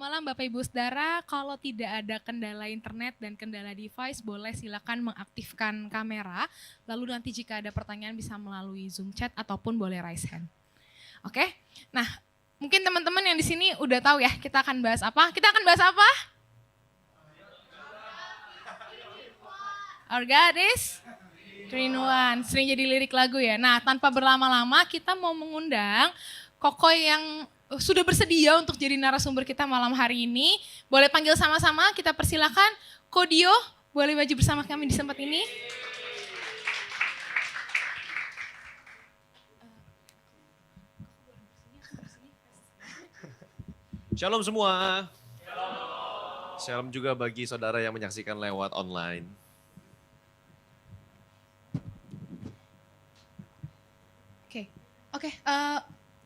malam Bapak Ibu Saudara. Kalau tidak ada kendala internet dan kendala device, boleh silakan mengaktifkan kamera. Lalu nanti jika ada pertanyaan bisa melalui Zoom chat ataupun boleh raise hand. Oke, nah mungkin teman-teman yang di sini udah tahu ya kita akan bahas apa. Kita akan bahas apa? Our God is Three in One. Sering jadi lirik lagu ya. Nah, tanpa berlama-lama kita mau mengundang Koko yang sudah bersedia untuk jadi narasumber kita malam hari ini. Boleh panggil sama-sama, kita persilakan. Kodio, boleh maju bersama kami di tempat ini. Shalom semua. Shalom juga bagi saudara yang menyaksikan lewat online. Oke,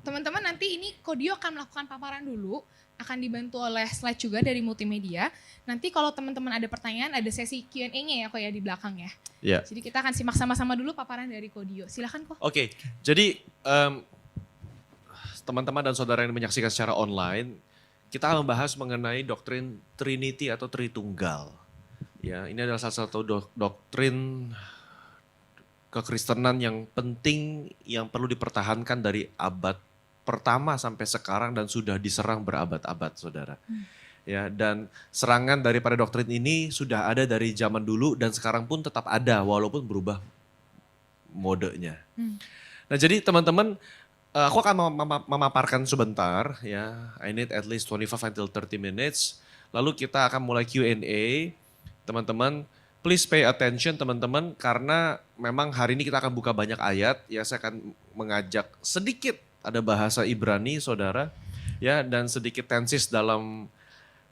teman-teman nanti ini Kodio akan melakukan paparan dulu, akan dibantu oleh slide juga dari multimedia. Nanti kalau teman-teman ada pertanyaan, ada sesi Q&A-nya ya kok ya di belakang ya. Iya. Jadi kita akan simak sama-sama dulu paparan dari Kodio. Silakan kok. Oke, jadi teman-teman dan saudara yang menyaksikan secara online, kita akan membahas mengenai doktrin Trinity atau Tritunggal. Ya, ini adalah salah satu doktrin kekristenan yang penting yang perlu dipertahankan dari abad pertama sampai sekarang dan sudah diserang berabad-abad, saudara. Ya, dan serangan daripada doktrin ini sudah ada dari zaman dulu dan sekarang pun tetap ada walaupun berubah modenya. Nah, jadi teman-teman, aku akan memaparkan sebentar ya. I need at least 25 until 30 minutes. Lalu kita akan mulai Q&A. Teman-teman, please pay attention teman-teman karena memang hari ini kita akan buka banyak ayat. Ya, saya akan mengajak sedikit ada bahasa Ibrani, saudara. Ya, dan sedikit tenses dalam,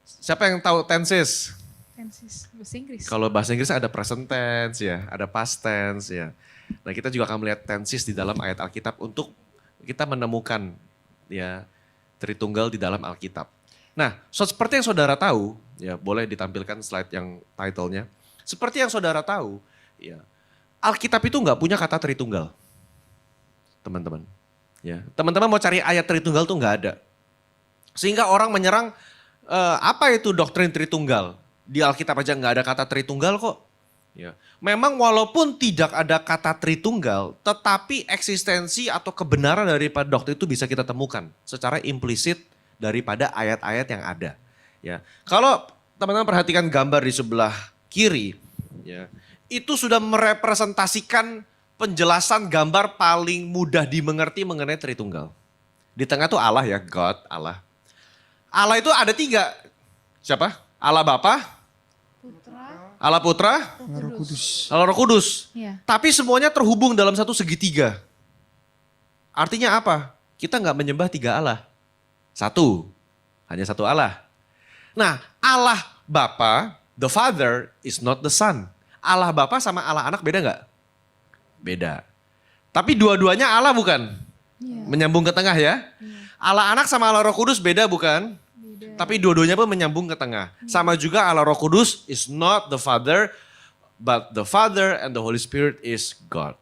siapa yang tahu tenses? Tenses, bahasa Inggris. Kalau bahasa Inggris ada present tense ya, ada past tense ya. Nah, kita juga akan melihat tenses di dalam ayat Alkitab untuk kita menemukan ya Tritunggal di dalam Alkitab. Nah, seperti yang saudara tahu, ya boleh ditampilkan slide yang title-nya. Seperti yang saudara tahu, ya Alkitab itu nggak punya kata Tritunggal, teman-teman. Ya, teman-teman mau cari ayat Tritunggal tuh nggak ada. Sehingga orang menyerang apa itu doktrin Tritunggal? Di Alkitab aja nggak ada kata Tritunggal kok. Ya, memang walaupun tidak ada kata Tritunggal, tetapi eksistensi atau kebenaran daripada doktrin itu bisa kita temukan secara implisit daripada ayat-ayat yang ada. Ya, kalau teman-teman perhatikan gambar di sebelah kiri, ya, itu sudah merepresentasikan penjelasan gambar paling mudah dimengerti mengenai Tritunggal. Di tengah tuh Allah ya, God, Allah. Allah itu ada 3. Siapa? Allah Bapa, Allah Putra, Allah Roh Kudus. Allah Roh Kudus. Iya. Tapi semuanya terhubung dalam satu segitiga. Artinya apa? Kita nggak menyembah 3 Allah. Hanya satu Allah. Nah, Allah Bapa, the Father is not the Son. Allah Bapa sama Allah Anak beda nggak? Beda. Tapi dua-duanya Allah bukan? Iya. Menyambung ke tengah ya. Allah Anak sama Allah Roh Kudus beda bukan? Beda. Tapi dua-duanya pun menyambung ke tengah. Sama juga Allah Roh Kudus is not the Father, but the Father and the Holy Spirit is God.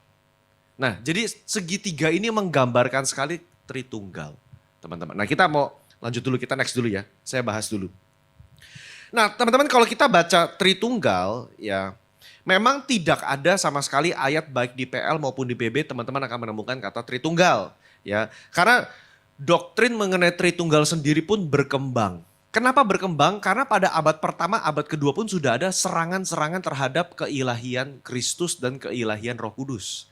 Nah, jadi segitiga ini menggambarkan sekali Tritunggal, teman-teman. Nah, kita mau lanjut dulu, kita next dulu ya. Saya bahas dulu. Nah, teman-teman, kalau kita baca Tritunggal, ya memang tidak ada sama sekali ayat baik di PL maupun di PB, teman-teman akan menemukan kata Tritunggal. Ya, karena doktrin mengenai Tritunggal sendiri pun berkembang. Kenapa berkembang? Karena pada abad pertama, abad kedua pun sudah ada serangan-serangan terhadap keilahian Kristus dan keilahian Roh Kudus.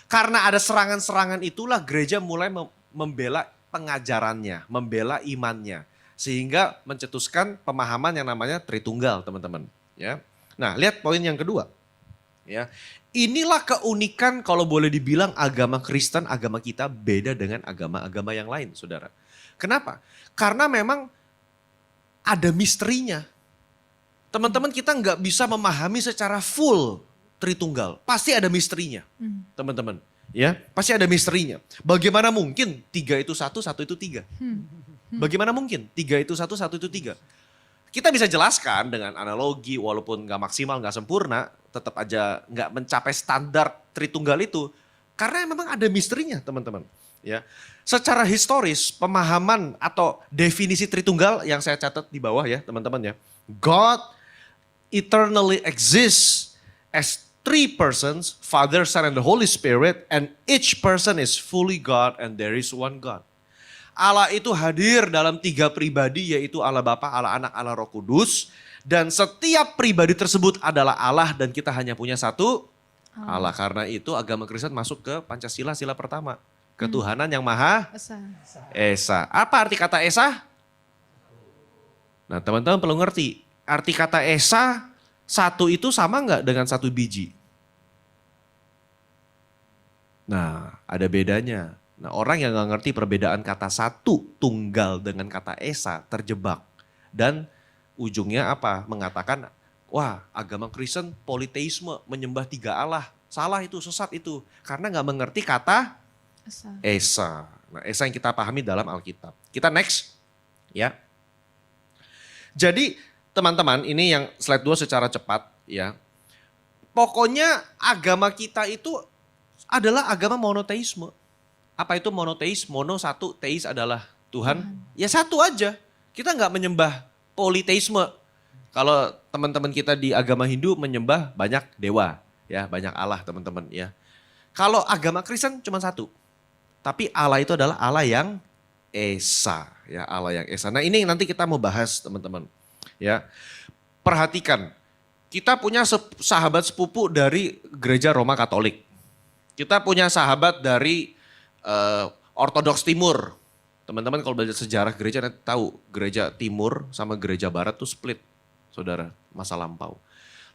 Karena ada serangan-serangan itulah gereja mulai membela pengajarannya, membela imannya. Sehingga mencetuskan pemahaman yang namanya Tritunggal, teman-teman. Ya. Nah, lihat poin yang kedua. Ya. Inilah keunikan kalau boleh dibilang agama Kristen, agama kita beda dengan agama-agama yang lain, saudara. Kenapa? Karena memang ada misterinya. Teman-teman, kita nggak bisa memahami secara full Tritunggal. Pasti ada misterinya, teman-teman. Ya, pasti ada misterinya. Bagaimana mungkin 3 itu 1, 1 itu 3? Bagaimana mungkin 3 itu 1, 1 itu 3? Kita bisa jelaskan dengan analogi walaupun nggak maksimal, nggak sempurna, tetap aja nggak mencapai standar Tritunggal itu. Karena memang ada misterinya, teman-teman. Ya. Secara historis, pemahaman atau definisi Tritunggal yang saya catat di bawah ya teman-teman ya. God eternally exists as three persons, Father, Son, and the Holy Spirit, and each person is fully God and there is one God. Allah itu hadir dalam tiga pribadi yaitu Allah Bapa, Allah Anak, Allah Roh Kudus. Dan setiap pribadi tersebut adalah Allah dan kita hanya punya satu Allah. Karena itu agama Kristen masuk ke Pancasila, sila pertama. Ketuhanan yang Maha Esa. Apa arti kata Esa? Nah teman-teman perlu ngerti. Arti kata Esa, satu itu sama nggak dengan satu biji? Nah ada bedanya. Nah orang yang nggak ngerti perbedaan kata satu tunggal dengan kata Esa terjebak. Dan ujungnya apa? Mengatakan, wah agama Kristen politeisme, menyembah tiga Allah. Salah itu, sesat itu. Karena nggak mengerti kata Esa. Nah Esa yang kita pahami dalam Alkitab. Kita next ya. Jadi teman-teman ini yang slide 2 secara cepat ya. Pokoknya agama kita itu adalah agama monoteisme. Apa itu monoteis? Mono satu, teis adalah Tuhan. Ya satu aja. Kita nggak menyembah politeisme. Kalau teman-teman kita di agama Hindu menyembah banyak dewa, ya banyak Allah teman-teman ya. Kalau agama Kristen cuma satu. Tapi Allah itu adalah Allah yang Esa, ya Allah yang Esa. Nah ini nanti kita mau bahas teman-teman. Ya, perhatikan, kita punya sahabat sepupu dari gereja Roma Katolik. Kita punya sahabat dari Ortodoks Timur. Teman-teman kalau belajar sejarah gereja nanti tahu gereja Timur sama gereja Barat tuh split, saudara, masa lampau.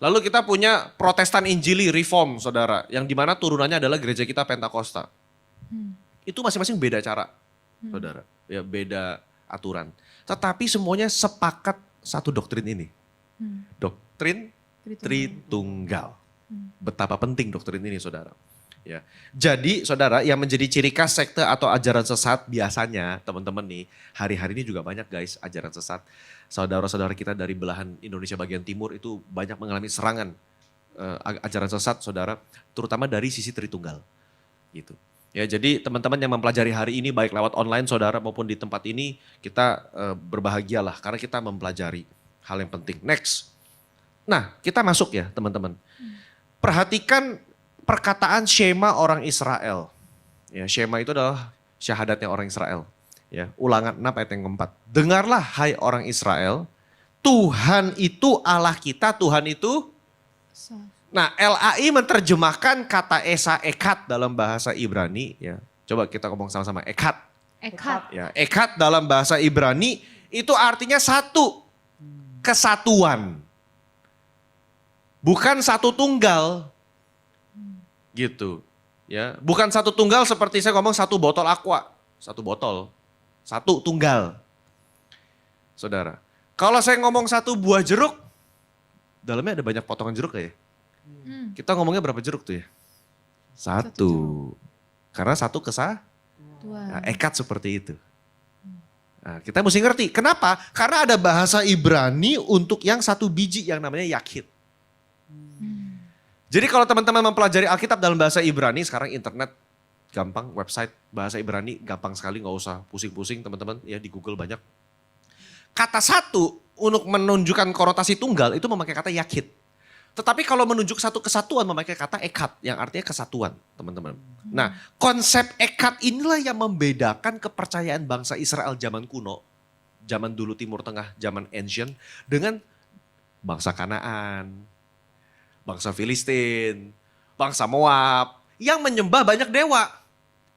Lalu kita punya Protestan Injili Reform, saudara, yang dimana turunannya adalah gereja kita Pentakosta. Itu masing-masing beda cara, saudara, ya beda aturan. Tetapi semuanya sepakat satu doktrin ini, doktrin Tritunggal. Betapa penting doktrin ini, saudara. Ya. Jadi saudara yang menjadi ciri khas sekte atau ajaran sesat biasanya teman-teman nih hari-hari ini juga banyak guys ajaran sesat. Saudara-saudara kita dari belahan Indonesia bagian timur itu banyak mengalami serangan ajaran sesat saudara terutama dari sisi Tritunggal gitu. Ya jadi teman-teman yang mempelajari hari ini baik lewat online saudara maupun di tempat ini kita berbahagialah karena kita mempelajari hal yang penting. Next. Nah kita masuk ya teman-teman. Perhatikan perkataan Shema orang Israel. Ya, Shema itu adalah syahadatnya orang Israel. Ya, Ulangan 6 ayat yang keempat. Dengarlah hai orang Israel, Tuhan itu Allah kita, Tuhan itu. Nah LAI menerjemahkan kata Esa Ekat dalam bahasa Ibrani. Ya, coba kita ngomong sama-sama Ekat. Ekat. Ya, Ekat dalam bahasa Ibrani itu artinya satu, kesatuan. Bukan satu tunggal. Gitu ya, bukan satu tunggal seperti saya ngomong satu botol aqua, satu botol, satu tunggal. Saudara, kalau saya ngomong satu buah jeruk, dalamnya ada banyak potongan jeruk ya. Kita ngomongnya berapa jeruk tuh ya? Satu. Karena satu kesatuan. Nah, Ekat seperti itu. Nah, kita mesti ngerti, kenapa? Karena ada bahasa Ibrani untuk yang satu biji yang namanya Yakhid. Jadi kalau teman-teman mempelajari Alkitab dalam bahasa Ibrani, sekarang internet gampang, website bahasa Ibrani gampang sekali, gak usah pusing-pusing teman-teman, ya di Google banyak. Kata satu untuk menunjukkan konotasi tunggal itu memakai kata Yakhid. Tetapi kalau menunjuk satu kesatuan memakai kata Ekat yang artinya kesatuan teman-teman. Nah konsep Ekat inilah yang membedakan kepercayaan bangsa Israel zaman kuno, zaman dulu Timur Tengah, zaman ancient dengan bangsa Kanaan, bangsa Filistin, bangsa Moab, yang menyembah banyak dewa.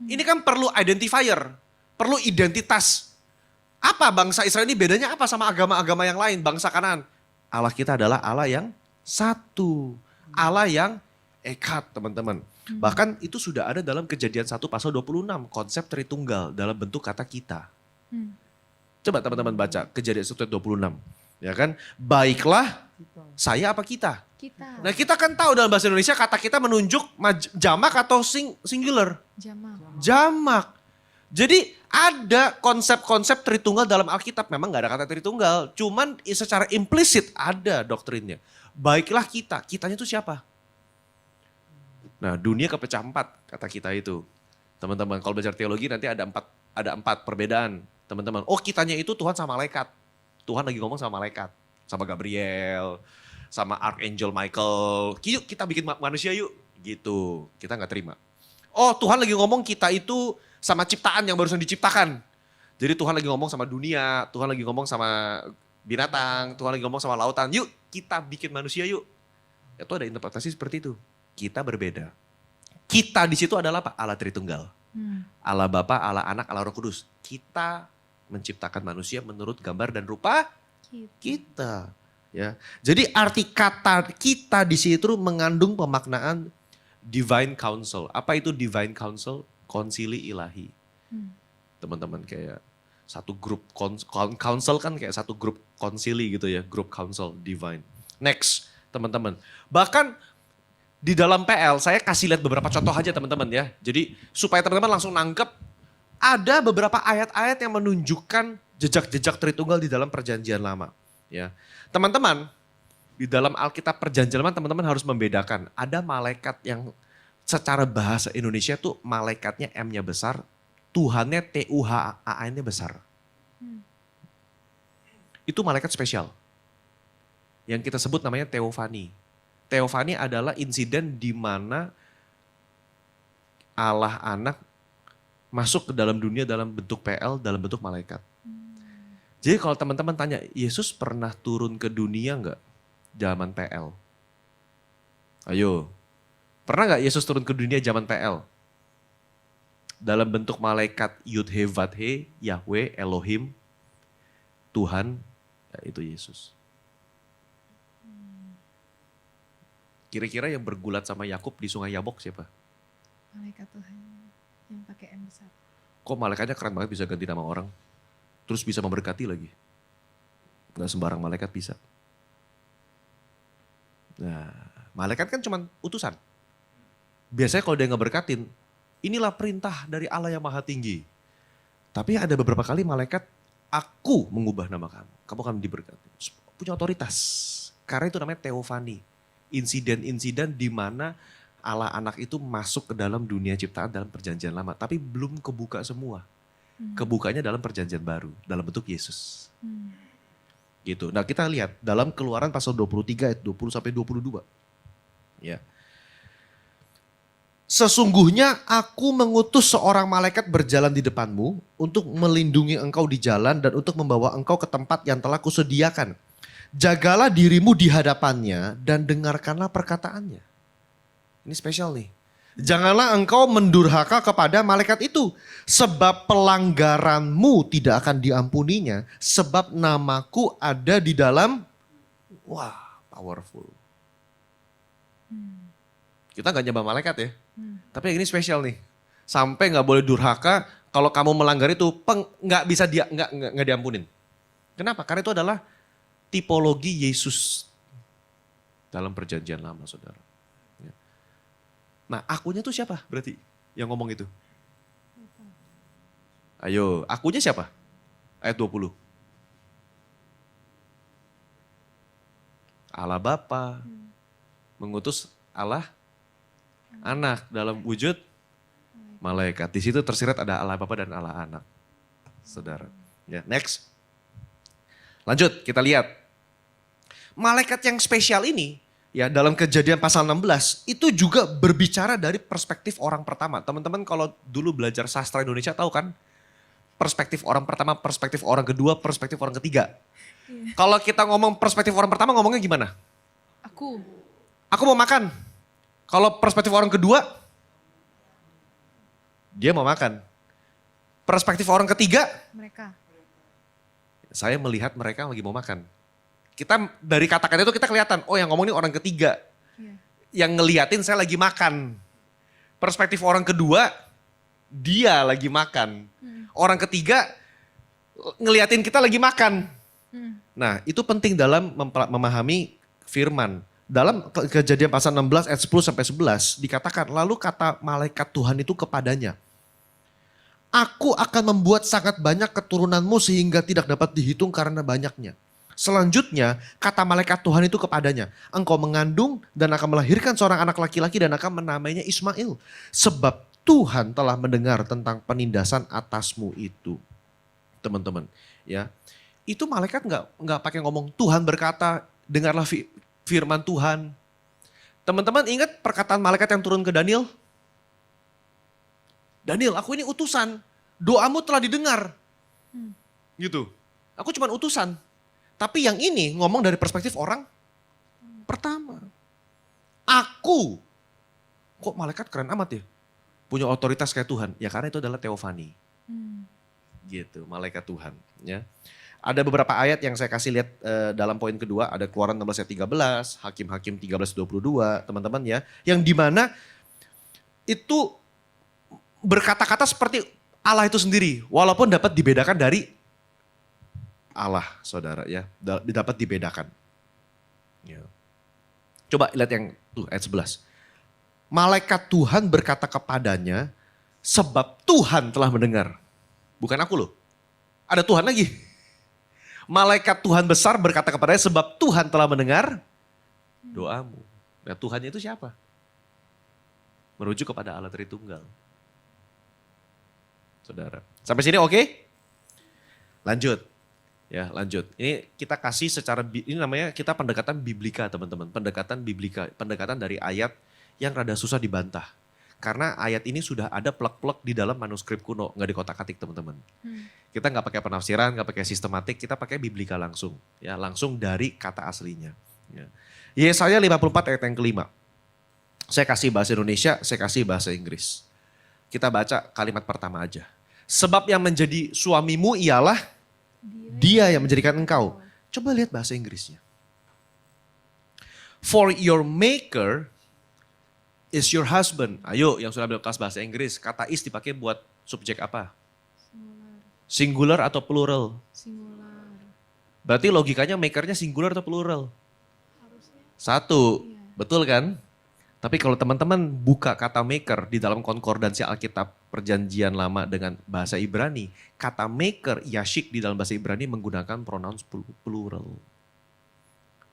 Ini kan perlu identifier, perlu identitas. Apa bangsa Israel ini bedanya apa sama agama-agama yang lain, bangsa Kanaan? Allah kita adalah Allah yang satu, Allah yang Ekat teman-teman. Bahkan itu sudah ada dalam Kejadian 1 pasal 26, konsep Tritunggal dalam bentuk kata kita. Coba teman-teman baca Kejadian 1 ayat 26. Ya kan, baiklah saya apa kita? Kita. Nah kita kan tahu dalam bahasa Indonesia kata kita menunjuk jamak atau singular? Jamak. Jadi ada konsep-konsep Tritunggal dalam Alkitab. Memang gak ada kata Tritunggal. Cuman secara implisit ada doktrinnya. Baiklah kitanya itu siapa? Nah dunia kepecah 4 kata kita itu. Teman-teman, kalau belajar teologi nanti ada empat perbedaan. Teman-teman, oh kitanya itu Tuhan sama malaikat. Tuhan lagi ngomong sama malaikat. Sama Gabriel, sama Archangel Michael. Yuk kita bikin manusia yuk. Gitu, kita nggak terima. Oh Tuhan lagi ngomong kita itu sama ciptaan yang barusan diciptakan. Jadi Tuhan lagi ngomong sama dunia, Tuhan lagi ngomong sama binatang, Tuhan lagi ngomong sama lautan. Yuk kita bikin manusia yuk. Itu ada interpretasi seperti itu. Kita berbeda. Kita di situ adalah apa? Allah Tritunggal. Allah Bapa, Allah Anak, Allah Roh Kudus. Kita menciptakan manusia menurut gambar dan rupa kita. Ya. Jadi arti kata kita di situ mengandung pemaknaan divine counsel. Apa itu divine counsel? Konsili ilahi. Teman-teman kayak satu grup counsel kan kayak satu grup konsili gitu ya. Grup counsel divine. Next teman-teman. Bahkan di dalam PL saya kasih lihat beberapa contoh aja teman-teman ya. Jadi supaya teman-teman langsung nangkep. Ada beberapa ayat-ayat yang menunjukkan jejak-jejak Tritunggal di dalam perjanjian lama. Ya, teman-teman di dalam Alkitab perjanjian lama teman-teman harus membedakan. Ada malaikat yang secara bahasa Indonesia tuh malaikatnya M-nya besar, Tuhannya Tuhaan-nya besar. Itu malaikat spesial. Yang kita sebut namanya teofani. Teofani adalah insiden di mana Allah Anak masuk ke dalam dunia dalam bentuk PL, dalam bentuk malaikat. Jadi kalau teman-teman tanya, Yesus pernah turun ke dunia enggak zaman PL? Ayo, pernah enggak Yesus turun ke dunia zaman PL? Dalam bentuk malaikat Yud-He, Vav-He, Yahweh, Elohim, Tuhan, ya itu Yesus. Kira-kira yang bergulat sama Yakub di sungai Yabok siapa? Malaikat Tuhan yang pakai M besar. Kok malaikatnya keren banget bisa ganti nama orang? Terus bisa memberkati lagi. Gak sembarang malaikat bisa. Nah, malaikat kan cuma utusan. Biasanya kalau dia ngeberkatin, inilah perintah dari Allah yang maha tinggi. Tapi ada beberapa kali malaikat, aku mengubah nama kamu. Kamu akan diberkati. Punya otoritas. Karena itu namanya teofani. Insiden-insiden di mana Allah Anak itu masuk ke dalam dunia ciptaan dalam perjanjian lama. Tapi belum kebuka semua. Kebukanya dalam perjanjian baru, dalam bentuk Yesus. Gitu. Nah kita lihat dalam Keluaran pasal 23 ayat 20 sampai 22. Ya. Sesungguhnya aku mengutus seorang malaikat berjalan di depanmu untuk melindungi engkau di jalan dan untuk membawa engkau ke tempat yang telah kusediakan. Jagalah dirimu di hadapannya dan dengarkanlah perkataannya. Ini spesial nih. Janganlah engkau mendurhaka kepada malaikat itu. Sebab pelanggaranmu tidak akan diampuninya. Sebab namaku ada di dalam. Wah, powerful. Kita gak nyembah malaikat ya. Tapi yang ini spesial nih. Sampai gak boleh durhaka. Kalau kamu melanggar itu gak bisa gak diampunin. Kenapa? Karena itu adalah tipologi Yesus dalam perjanjian lama, saudara. Nah, akunya itu siapa berarti yang ngomong itu? Ayo, akunya siapa? Ayat 20. Allah Bapa mengutus Allah Anak dalam wujud malaikat. Di situ tersirat ada Allah Bapa dan Allah Anak. Saudara. Ya, next. Lanjut, kita lihat. Malaikat yang spesial ini, ya dalam Kejadian pasal 16 itu juga berbicara dari perspektif orang pertama. Teman-teman kalau dulu belajar sastra Indonesia tahu kan? Perspektif orang pertama, perspektif orang kedua, perspektif orang ketiga. Kalau kita ngomong perspektif orang pertama ngomongnya gimana? Aku mau makan. Kalau perspektif orang kedua, dia mau makan. Perspektif orang ketiga, Mereka. saya melihat mereka lagi mau makan. Kita dari kata-kata itu kita kelihatan, oh yang ngomong ini orang ketiga. Yang ngeliatin saya lagi makan. Perspektif orang kedua, dia lagi makan. Orang ketiga ngeliatin kita lagi makan. Nah itu penting dalam memahami firman. Dalam Kejadian pasal 16 ayat 10 sampai 11 dikatakan, lalu kata malaikat Tuhan itu kepadanya, aku akan membuat sangat banyak keturunanmu sehingga tidak dapat dihitung karena banyaknya. Selanjutnya kata malaikat Tuhan itu kepadanya, engkau mengandung dan akan melahirkan seorang anak laki-laki dan akan menamainya Ismail. Sebab Tuhan telah mendengar tentang penindasan atasmu itu. Teman-teman, ya. Itu malaikat nggak pakai ngomong Tuhan berkata, dengarlah firman Tuhan. Teman-teman ingat perkataan malaikat yang turun ke Daniel? Daniel, aku ini utusan. Doamu telah didengar. Gitu. Aku cuma utusan. Tapi yang ini ngomong dari perspektif orang pertama. Aku. Kok malaikat keren amat ya? Punya otoritas kayak Tuhan. Ya karena itu adalah teofani. Gitu, malaikat Tuhan. Ya. Ada beberapa ayat yang saya kasih lihat dalam poin kedua. Ada Keluaran 16 ayat 13, Hakim-Hakim 13:22, teman-teman ya. Yang dimana itu berkata-kata seperti Allah itu sendiri. Walaupun dapat dibedakan dari Allah, saudara ya. Dapat dibedakan. Ya. Coba lihat yang tuh ayat 11. Malaikat Tuhan berkata kepadanya, sebab Tuhan telah mendengar. Bukan aku loh. Ada Tuhan lagi. Malaikat Tuhan besar berkata kepadanya, sebab Tuhan telah mendengar doamu. Nah Tuhannya itu siapa? Merujuk kepada Allah Tritunggal. Saudara. Sampai sini oke? Lanjut. Ya lanjut. Ini kita kasih secara, ini namanya kita pendekatan biblika teman-teman. Pendekatan biblika, pendekatan dari ayat yang rada susah dibantah. Karena ayat ini sudah ada plek-plek di dalam manuskrip kuno, nggak di kotak-katik teman-teman. Kita nggak pakai penafsiran, nggak pakai sistematik, kita pakai biblika langsung. Ya, langsung dari kata aslinya. Ya. Yesaya 54 ayat yang kelima. Saya kasih bahasa Indonesia, saya kasih bahasa Inggris. Kita baca kalimat pertama aja. Sebab yang menjadi suamimu ialah dia yang menjadikan engkau. Coba lihat bahasa Inggrisnya. For your maker is your husband. Ayo yang sudah ambil kelas bahasa Inggris, kata is dipakai buat subjek apa? Singular atau plural? Singular. Berarti logikanya makernya singular atau plural? Harusnya. Satu, Iya. betul kan? Tapi kalau teman-teman buka kata maker di dalam konkordansi Alkitab Perjanjian Lama dengan bahasa Ibrani, kata maker, yashik di dalam bahasa Ibrani menggunakan pronoun plural.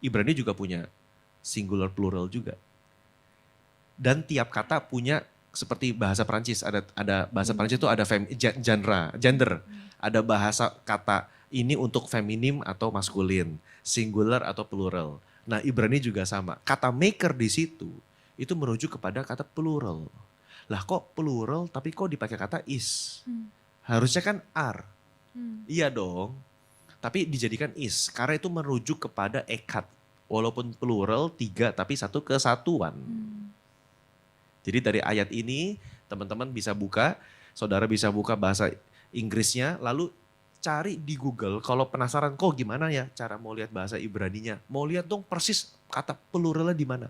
Ibrani juga punya singular plural juga. Dan tiap kata punya seperti bahasa Prancis, ada bahasa Prancis itu ada gender. Ada bahasa kata ini untuk feminim atau maskulin, singular atau plural. Nah, Ibrani juga sama. Kata maker di situ itu merujuk kepada kata plural. Lah kok plural tapi kok dipakai kata is? Harusnya kan are. Iya dong. Tapi dijadikan is karena itu merujuk kepada ekat. Walaupun plural 3 tapi satu kesatuan. Jadi dari ayat ini teman-teman bisa buka, saudara bisa buka bahasa Inggrisnya, lalu cari di Google. Kalau penasaran kok gimana ya cara mau lihat bahasa Ibraninya. Mau lihat dong persis kata pluralnya di mana.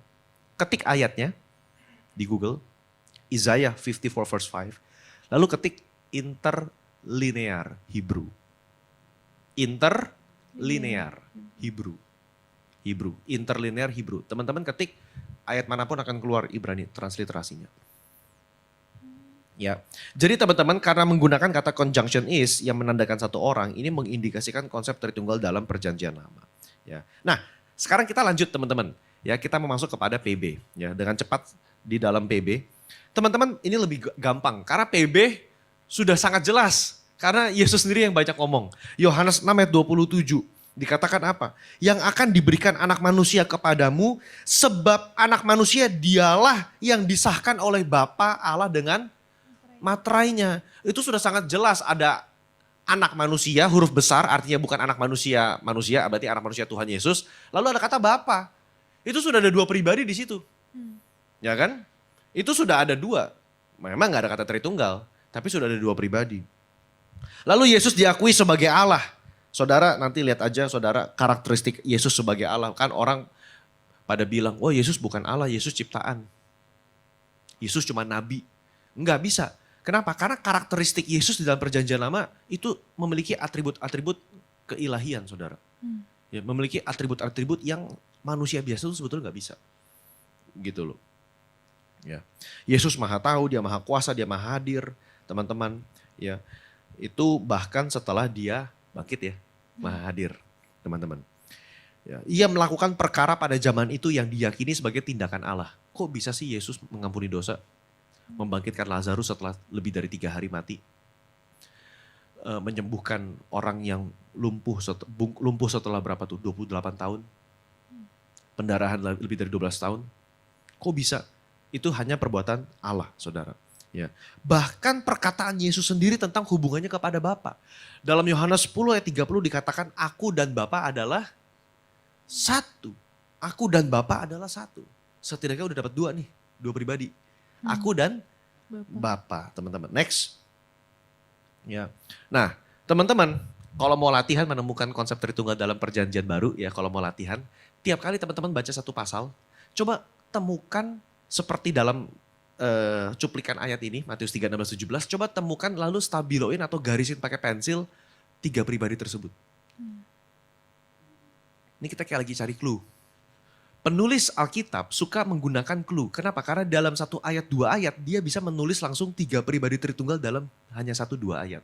Ketik ayatnya di Google, Isaiah 54 verse 5. Lalu ketik interlinear Hebrew. Interlinear Hebrew. Interlinear Hebrew. Teman-teman ketik ayat manapun akan keluar Ibrani transliterasinya. Ya. Jadi teman-teman karena menggunakan kata conjunction is yang menandakan satu orang, ini mengindikasikan konsep Tritunggal dalam Perjanjian Lama. Ya. Nah, sekarang kita lanjut teman-teman. Ya, kita mau masuk kepada PB. Ya, dengan cepat di dalam PB. Teman-teman, ini lebih gampang karena PB sudah sangat jelas karena Yesus sendiri yang banyak ngomong. Yohanes 6 ayat 27. Dikatakan apa? Yang akan diberikan anak manusia kepadamu sebab anak manusia dialah yang disahkan oleh Bapa Allah dengan materainya. Itu sudah sangat jelas ada anak manusia huruf besar artinya bukan anak manusia berarti anak manusia Tuhan Yesus. Lalu ada kata Bapa. Itu sudah ada 2 pribadi di situ. Ya kan? Itu sudah ada 2. Memang gak ada kata Tritunggal tapi sudah ada 2 pribadi. Lalu Yesus diakui sebagai Allah. Saudara nanti lihat aja saudara karakteristik Yesus sebagai Allah. Kan orang pada bilang, oh Yesus bukan Allah, Yesus ciptaan. Yesus cuma nabi. Enggak bisa. Kenapa? Karena karakteristik Yesus di dalam Perjanjian Lama itu memiliki atribut-atribut keilahian saudara. Ya, memiliki atribut-atribut yang manusia biasa itu sebetulnya nggak bisa. Gitu loh. Ya. Yesus maha tahu, dia maha kuasa, dia maha hadir. Teman-teman ya itu bahkan setelah dia bangkit ya. Maha hadir, teman-teman. Ya, ia melakukan perkara pada zaman itu yang diyakini sebagai tindakan Allah. Kok bisa sih Yesus mengampuni dosa? membangkitkan Lazarus setelah lebih dari 3 hari mati. Menyembuhkan orang yang lumpuh setelah berapa tuh? 28 tahun. Pendarahan lebih dari 12 tahun. Kok bisa? Itu hanya perbuatan Allah, saudara. Ya. Bahkan perkataan Yesus sendiri tentang hubungannya kepada Bapa. Dalam Yohanes 10 ayat 30 dikatakan, aku dan Bapa adalah satu. Aku dan Bapa adalah satu. Setidaknya udah dapat 2 nih, 2 pribadi. Aku dan Bapa, teman-teman. Next. Ya. Nah, teman-teman, kalau mau latihan menemukan konsep Tritunggal dalam Perjanjian Baru, ya kalau mau latihan, tiap kali teman-teman baca satu pasal, coba temukan seperti dalam cuplikan ayat ini, Matius 3, 16, 17, coba temukan lalu stabiloin atau garisin pakai pensil 3 pribadi tersebut. Ini kita kayak lagi cari clue. Penulis Alkitab suka menggunakan clue. Kenapa? Karena dalam 1 ayat, 2 ayat, dia bisa menulis langsung 3 pribadi Tritunggal dalam hanya 1-2 ayat.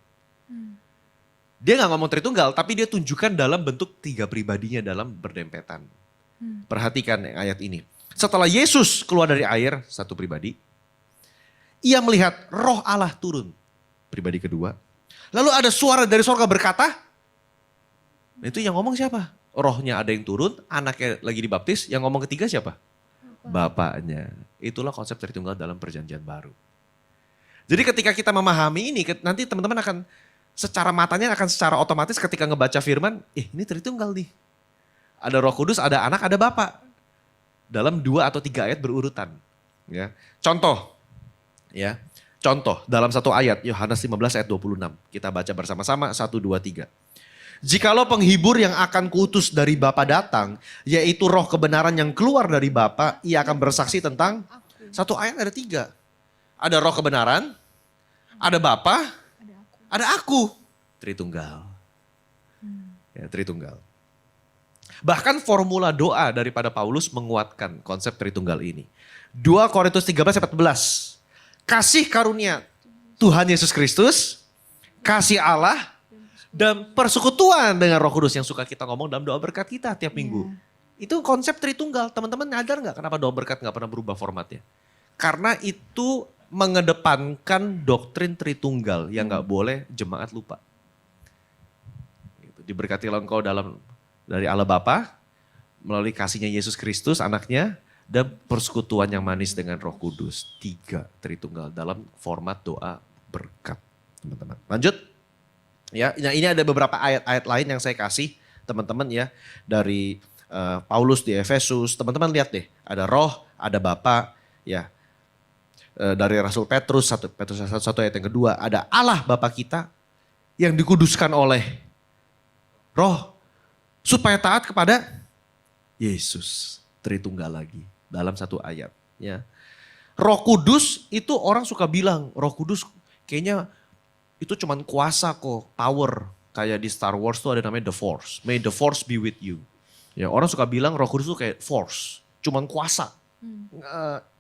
Dia gak ngomong Tritunggal, tapi dia tunjukkan dalam bentuk 3 pribadinya dalam berdempetan. Perhatikan ayat ini. Setelah Yesus keluar dari air, 1 pribadi, ia melihat roh Allah turun, pribadi kedua. Lalu ada suara dari sorga berkata, itu yang ngomong siapa? Rohnya ada yang turun, anaknya lagi dibaptis, yang ngomong ketiga siapa? Bapaknya. Itulah konsep Tritunggal dalam Perjanjian Baru. Jadi ketika kita memahami ini, nanti teman-teman akan secara matanya akan secara otomatis ketika ngebaca firman, ini Tritunggal nih. Ada Roh Kudus, ada anak, ada Bapa. Dalam 2 atau 3 ayat berurutan. Ya. Contoh, dalam 1 ayat, Yohanes 15 ayat 26. Kita baca bersama-sama, 1, 2, 3. Jikalau penghibur yang akan kuutus dari Bapa datang, yaitu roh kebenaran yang keluar dari Bapa, ia akan bersaksi tentang 1 ayat ada 3. Ada roh kebenaran, ada Bapa, ada aku. Tritunggal. Ya, Tritunggal. Bahkan formula doa daripada Paulus menguatkan konsep Tritunggal ini. 2 Korintus 13 ayat 14. Kasih karunia Tuhan Yesus Kristus, kasih Allah, dan persekutuan dengan Roh Kudus yang suka kita ngomong dalam doa berkat kita tiap minggu. Itu konsep Tritunggal. Teman-teman nyadar gak kenapa doa berkat gak pernah berubah formatnya? Karena itu mengedepankan doktrin Tritunggal yang gak boleh jemaat lupa. Diberkatilah engkau dari Allah Bapa, melalui kasihnya Yesus Kristus anaknya, dan persekutuan yang manis dengan Roh Kudus. 3 Tritunggal dalam format doa berkat. Teman-teman. Lanjut. Ya, nah ini ada beberapa ayat-ayat lain yang saya kasih teman-teman ya. Dari Paulus di Efesus. Teman-teman lihat deh. Ada roh, ada Bapa. Ya. Dari Rasul Petrus, Petrus 1 ayat yang kedua. Ada Allah Bapa kita yang dikuduskan oleh roh. Supaya taat kepada Yesus. Tritunggal lagi. Dalam 1 ayat. Ya. Roh Kudus itu orang suka bilang. Roh Kudus kayaknya itu cuman kuasa kok, power. Kayak di Star Wars tuh ada namanya The Force. May the Force be with you. Ya, orang suka bilang Roh Kudus tuh kayak force. Cuman kuasa.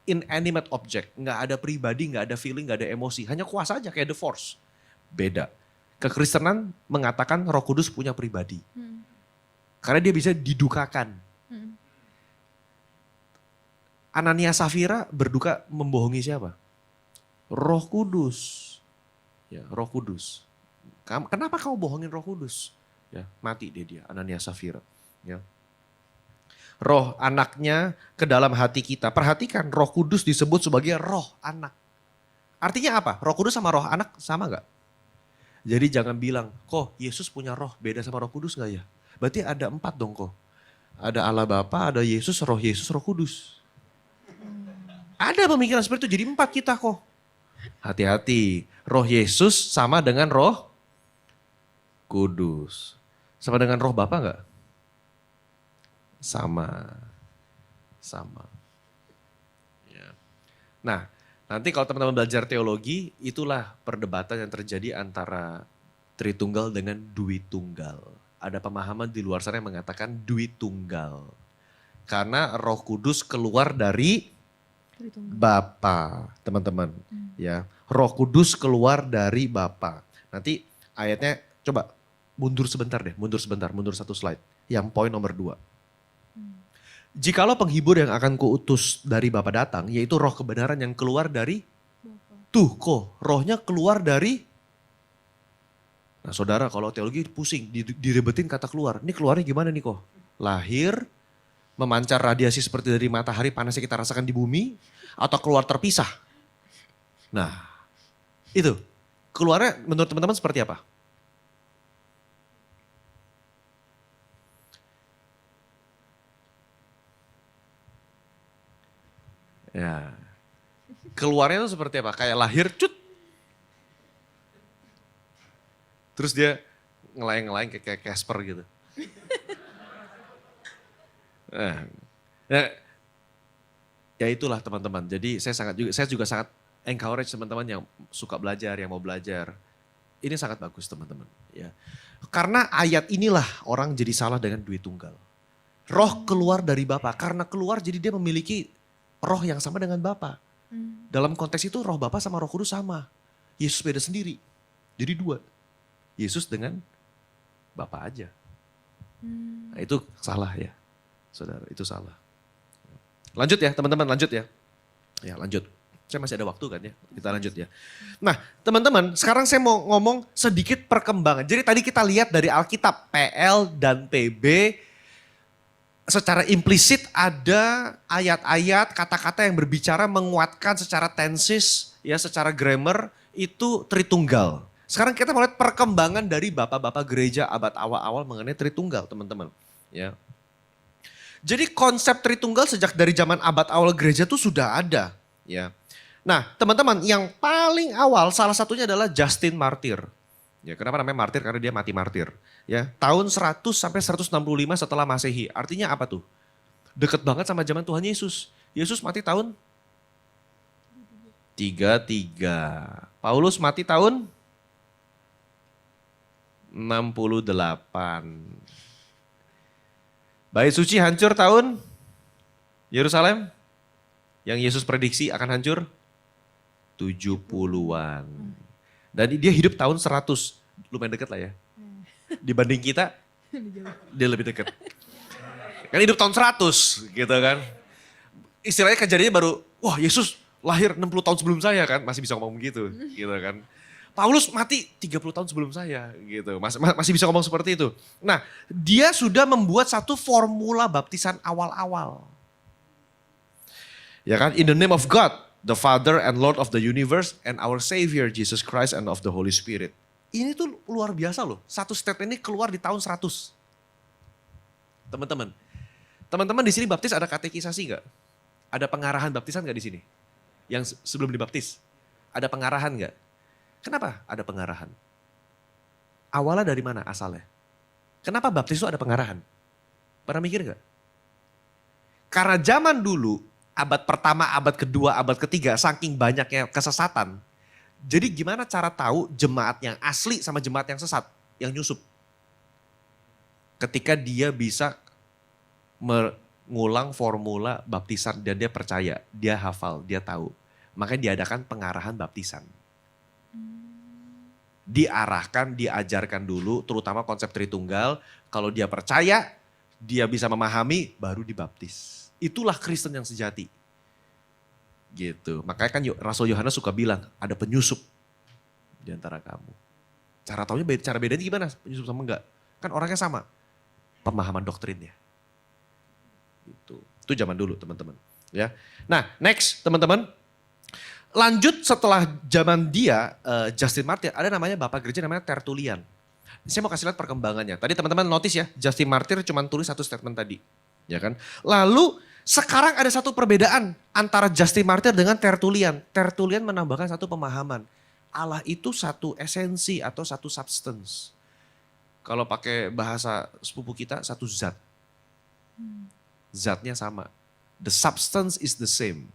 Inanimate object. Nggak ada pribadi, nggak ada feeling, nggak ada emosi. Hanya kuasa aja kayak The Force. Beda. Kekristenan mengatakan Roh Kudus punya pribadi. Karena dia bisa didukakan. Anania Safira berduka membohongi siapa? Roh Kudus. Ya, Roh Kudus. Kenapa kau bohongin Roh Kudus? Ya, mati dia, Anania Safira. Ya. Roh anaknya ke dalam hati kita. Perhatikan, Roh Kudus disebut sebagai roh anak. Artinya apa? Roh Kudus sama roh anak sama gak? Jadi jangan bilang, kok Yesus punya roh beda sama Roh Kudus gak ya? Berarti ada 4 dong kok. Ada Allah Bapa, ada Yesus, Roh Kudus. Ada pemikiran seperti itu, jadi 4 kita kok. Hati-hati, Roh Yesus sama dengan Roh Kudus. Sama dengan Roh Bapa enggak? Sama. Ya. Nah, nanti kalau teman-teman belajar teologi, itulah perdebatan yang terjadi antara Tritunggal dengan Duitunggal. Ada pemahaman di luar sana yang mengatakan Duitunggal. Karena Roh Kudus keluar dari Bapa, teman-teman. Ya, Roh Kudus keluar dari Bapa. Nanti ayatnya coba mundur sebentar, mundur 1 slide. Yang poin nomor 2. Jikalau penghibur yang akan kuutus dari Bapa datang, yaitu roh kebenaran yang keluar dari Tuh kok rohnya keluar dari. Nah saudara kalau teologi pusing, direbetin kata keluar. Ini keluarnya gimana nih kok? Lahir, memancar radiasi seperti dari matahari panasnya kita rasakan di bumi, atau keluar terpisah? Nah itu, keluarnya menurut teman-teman seperti apa? Ya, keluarnya itu seperti apa? Kayak lahir cut. Terus dia ngelayang-ngelayang kayak Casper gitu. Nah, ya itulah teman-teman. Jadi saya juga sangat encourage teman-teman yang suka belajar, yang mau belajar. Ini sangat bagus teman-teman. Ya, karena ayat inilah orang jadi salah dengan duit tunggal. Roh keluar dari Bapa, karena keluar jadi dia memiliki roh yang sama dengan Bapa. Dalam konteks itu roh Bapa sama roh kudus sama. Yesus beda sendiri. Jadi dua. Yesus dengan Bapa aja. Nah, itu salah ya. Saudara, itu salah. Lanjut ya teman-teman, lanjut ya. Ya lanjut. Saya masih ada waktu kan ya, kita lanjut ya. Nah teman-teman, sekarang saya mau ngomong sedikit perkembangan. Jadi tadi kita lihat dari Alkitab, PL dan PB, secara implisit ada ayat-ayat, kata-kata yang berbicara menguatkan secara tenses, ya secara grammar, itu Tritunggal. Sekarang kita mau lihat perkembangan dari bapak-bapak gereja abad awal-awal mengenai Tritunggal, teman-teman. Ya. Jadi konsep Tritunggal sejak dari zaman abad awal gereja itu sudah ada. Ya. Nah teman-teman yang paling awal salah satunya adalah Justin Martyr. Ya, kenapa namanya martir? Karena dia mati martir. Ya, tahun 100 sampai 165 setelah Masehi. Artinya apa tuh? Deket banget sama zaman Tuhan Yesus. Yesus mati tahun 33. Paulus mati tahun 68. Bait suci hancur tahun Yerusalem yang Yesus prediksi akan hancur 70-an. Dan dia hidup tahun 100, lumayan deket lah ya. Dibanding kita, dia lebih deket. Kan hidup tahun 100 gitu kan. Istilahnya kejadiannya baru, wah Yesus lahir 60 tahun sebelum saya kan, masih bisa ngomong gitu kan. Paulus mati 30 tahun sebelum saya gitu, masih bisa ngomong seperti itu. Nah dia sudah membuat satu formula baptisan awal-awal. Ya kan, in the name of God, the Father and Lord of the universe and our Savior Jesus Christ and of the Holy Spirit. Ini tuh luar biasa loh. Satu statement ini keluar di tahun 100. Teman-teman di sini baptis ada katekisasi nggak? Ada pengarahan baptisan nggak di sini? Yang sebelum dibaptis? Ada pengarahan nggak? Kenapa ada pengarahan? Awalnya dari mana asalnya? Kenapa baptis itu ada pengarahan? Pernah mikir nggak? Karena zaman dulu abad pertama, abad kedua, abad ketiga, saking banyaknya kesesatan. Jadi gimana cara tahu jemaat yang asli sama jemaat yang sesat, yang nyusup? Ketika dia bisa mengulang formula baptisan dan dia percaya, dia hafal, dia tahu. Makanya diadakan pengarahan baptisan. Diarahkan, diajarkan dulu, terutama konsep Tritunggal. Kalau dia percaya, dia bisa memahami, baru dibaptis. Itulah Kristen yang sejati. Gitu. Makanya kan Rasul Yohanes suka bilang, ada penyusup di antara kamu. Cara taunya cara bedanya gimana? Penyusup sama enggak? Kan orangnya sama. Pemahaman doktrinnya. Gitu. Itu zaman dulu teman-teman. Ya. Nah next teman-teman. Lanjut setelah zaman dia, Justin Martyr, ada namanya bapak gereja namanya Tertullian. Saya mau kasih lihat perkembangannya. Tadi teman-teman notice ya, Justin Martyr cuma tulis satu statement tadi. Ya kan? Lalu sekarang ada satu perbedaan antara Justin Martyr dengan Tertullian. Tertullian menambahkan satu pemahaman. Allah itu satu esensi atau satu substance. Kalau pakai bahasa sepupu kita, satu zat. Zatnya sama. The substance is the same.